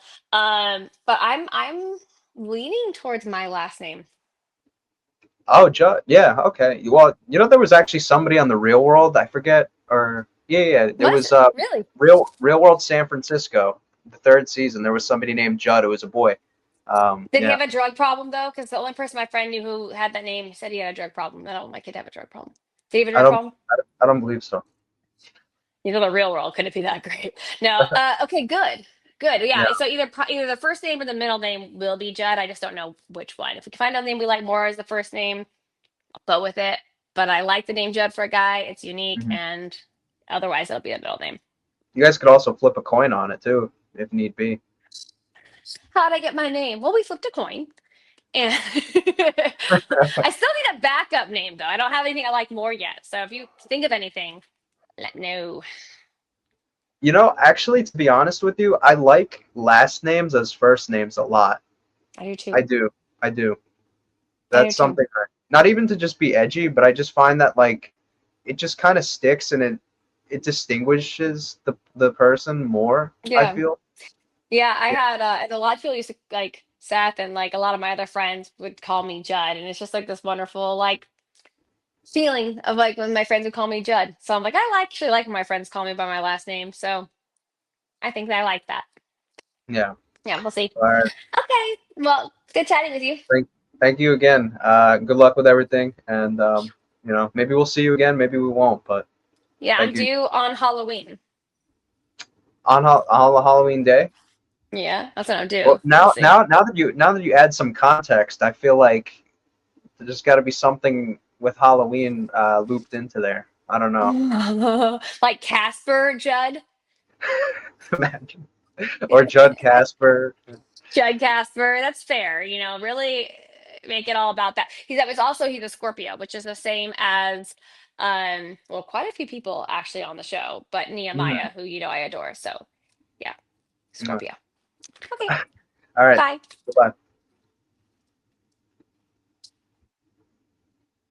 S2: But I'm leaning towards my last name.
S1: Oh, yeah. Okay. Well, there was actually somebody on the Real World. I forget, or yeah, yeah. There
S2: Was
S1: was
S2: it really?
S1: Real World San Francisco, the third season. There was somebody named Judd. It was a boy.
S2: Did he
S1: Yeah.
S2: have a drug problem though? Because the only person my friend knew who had that name said he had a drug problem. I don't want my kid to have a drug problem. Did he have a
S1: I
S2: drug
S1: don't.
S2: problem?
S1: I don't believe so.
S2: The real world couldn't be that great. No. Okay. Good. Good.
S1: Yeah.
S2: Yeah. So either the first name or the middle name will be Judd. I just don't know which one. If we can find a name we like more as the first name, I'll go with it. But I like the name Judd for a guy. It's unique,
S1: Mhm.
S2: and otherwise it'll be the middle name.
S1: You guys could also flip a coin on it too, if need be.
S2: How'd I get my name? Well, we flipped a coin. And I still need a backup name though. I don't have anything I like more yet. So if you think of anything, let me know.
S1: Actually, to be honest with you, I like last names as first names a lot.
S2: I do
S1: I
S2: too.
S1: do. I do.
S2: I do
S1: That's
S2: too.
S1: something. not even to just be edgy, but I just find that like it just kind of sticks and it distinguishes the person more, I
S2: Yeah.
S1: feel.
S2: Yeah, I
S1: Yeah.
S2: had and a lot of people used to like Seth and like a lot of my other friends would call me Judd, and it's just like this wonderful like feeling of like when my friends would call me Judd. So I'm like, actually like when my friends call me by my last name. So I think that I like that.
S1: Yeah.
S2: Yeah, we'll see.
S1: All right.
S2: Okay. Well, good chatting with you.
S1: Thank, thank you again. Good luck with everything, and maybe we'll see you again, maybe we won't, but
S2: Yeah, I'm
S1: thank you.
S2: due on Halloween.
S1: On Halloween day.
S2: Yeah, that's what I'm due.
S1: Well,
S2: We'll
S1: now
S2: see.
S1: now now that you add some context, I feel like there's got to be something with Halloween looped into there. I don't know.
S2: Like Casper Judd.
S1: Imagine. Or Judd Casper.
S2: Judd Casper. That's fair. Really make it all about that. He's a Scorpio, which is the same as well, quite a few people actually on the show, but
S1: Mm,
S2: Nehemiah, who I adore. So yeah,
S1: yeah.
S2: Scorpio. Okay,
S1: All right.
S2: bye.
S1: Goodbye.